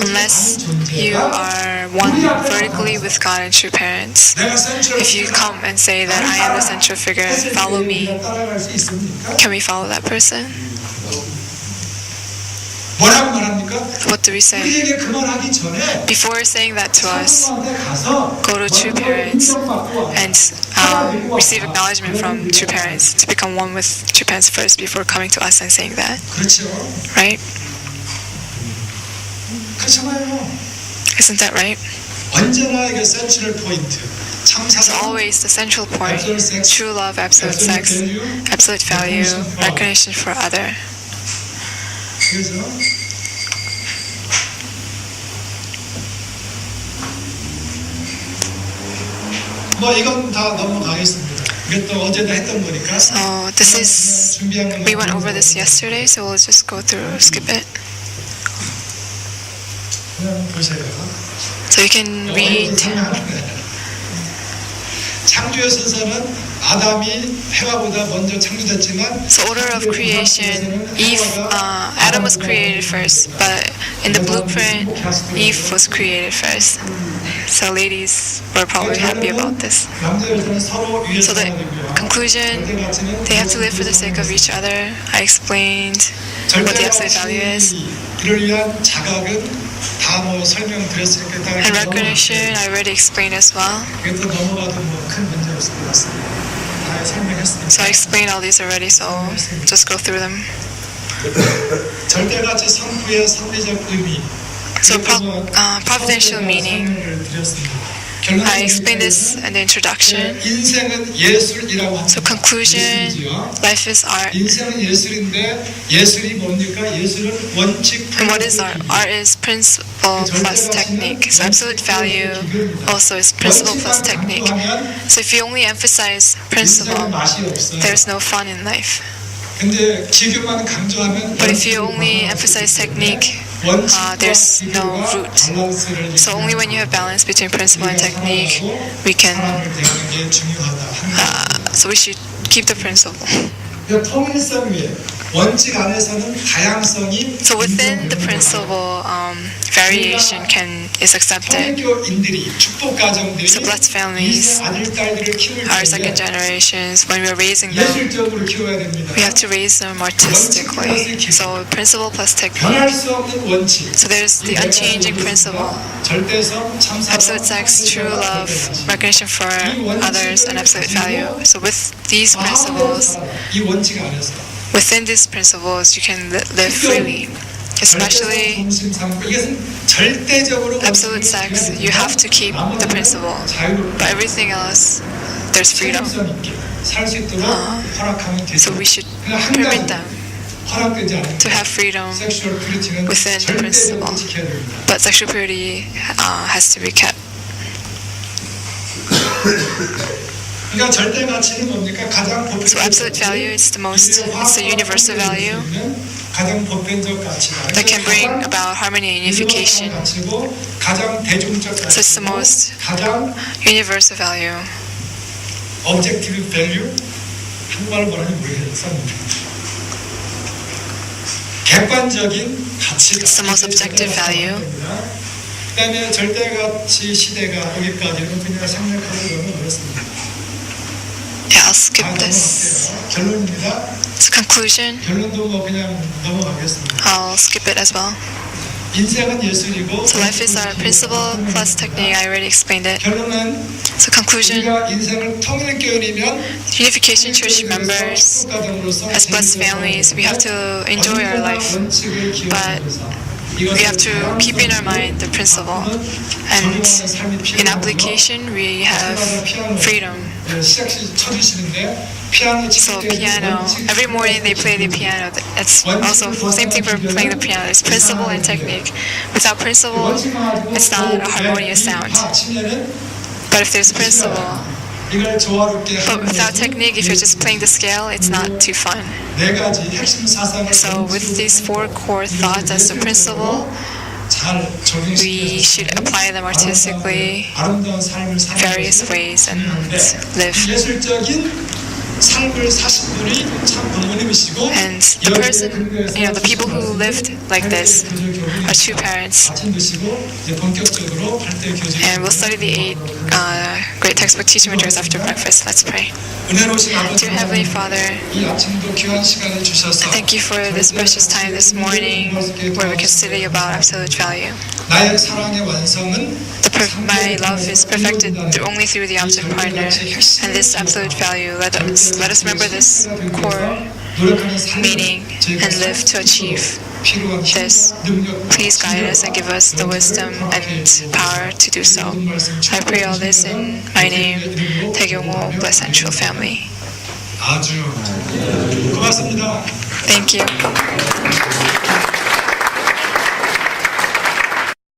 unless you are one vertically with God and true parents, if you come and say that I am the central figure, follow me, can we follow that person? What do we say? Before saying that to us, go to true parents and receive acknowledgement from true parents, to become one with true parents first before coming to us and saying that. Right? Isn't that right? It's always the central point. True love, absolute sex, absolute value, recognition for other. 그래서 이건 다 넘어가겠습니다. 이게 또 어제도 했던 거니까. So this is, we went over this yesterday, so we'll just go through, skip it. 그냥 보세요. So you can read. 창조의 순서는 아담이 해와보다 먼저 창조됐지만. So order of creation, Adam was created first, but in the blueprint, Eve was created first. So ladies were probably happy about this. So the conclusion, they have to live for the sake of each other. I explained what the absolute value is. And recognition, I already explained as well. So I explained all these already, so just go through them. So providential meaning, I explained this in the introduction. So conclusion, life is art. And what is art? Art is principle plus technique. So absolute value also is principle plus technique. So if you only emphasize principle, there's no fun in life. But if you only emphasize technique, there's no root. So only when you have balance between principle and technique, we can. So we should keep the principle. So within the principle, variation is accepted. So blessed families, our second generations, when we're raising them, we have to raise them artistically. So principle plus technique. So there's the unchanging principle, absolute sex, true love, recognition for others, and absolute value. So with these principles, within these principles, you can live freely. Especially absolute sex, you have to keep the principle. But everything else, there's freedom. So we should permit them to have freedom within the principle. But sexual purity has to be kept. So absolute value is it's the universal value that can bring about harmony and unification. So it's the most universal value. Objective value, 한국말로 뭐라는지 모르겠어요. 객관적인 가치다. It's the most objective value. 그다음에 절대가치 시대가 여기까지는 그냥 생략하기 너무 어렵습니다. Yeah, I'll skip this. 결론입니다. It's a conclusion. 결론도 뭐 그냥 넘어가겠습니다. I'll skip it as well. 인생은 예술이고. So life is our principle plus technique. I already explained it. 결론은. So conclusion. 우리가 인생을 통일교회 이면. Unification Church members, as blessed families, we have to enjoy our life, but we have to keep in our mind the principle, and in application we have freedom. So piano, every morning they play the piano. It's also the same thing for playing the piano. It's principle and technique. Without principle, it's not a harmonious sound. But if there's principle, but without technique, if you're just playing the scale, it's not too fun. So with these four core thoughts as the principle, we should apply them artistically, various ways, and live. 삶을 사신 분이 참 부모님이시고 And the person, the people who lived like this are two parents. 아침 드시고 이제 본격적으로 8대 교제. And we'll study the 8 great textbook teaching materials after breakfast. Let's pray. 은혜로우신 아버지 Dear Heavenly Father, 이 아침도 귀한 시간을 주셔서 thank you for this precious time this morning where we can study about absolute value. 나의 사랑의 완성은 My love is perfected only through the opposite partner. And this absolute value, let us remember this core meaning and live to achieve this. Please guide us and give us the wisdom and power to do so. I pray all this in my name, Taegyeongho Blessed Central Family. 아주 고맙습니다. Thank you.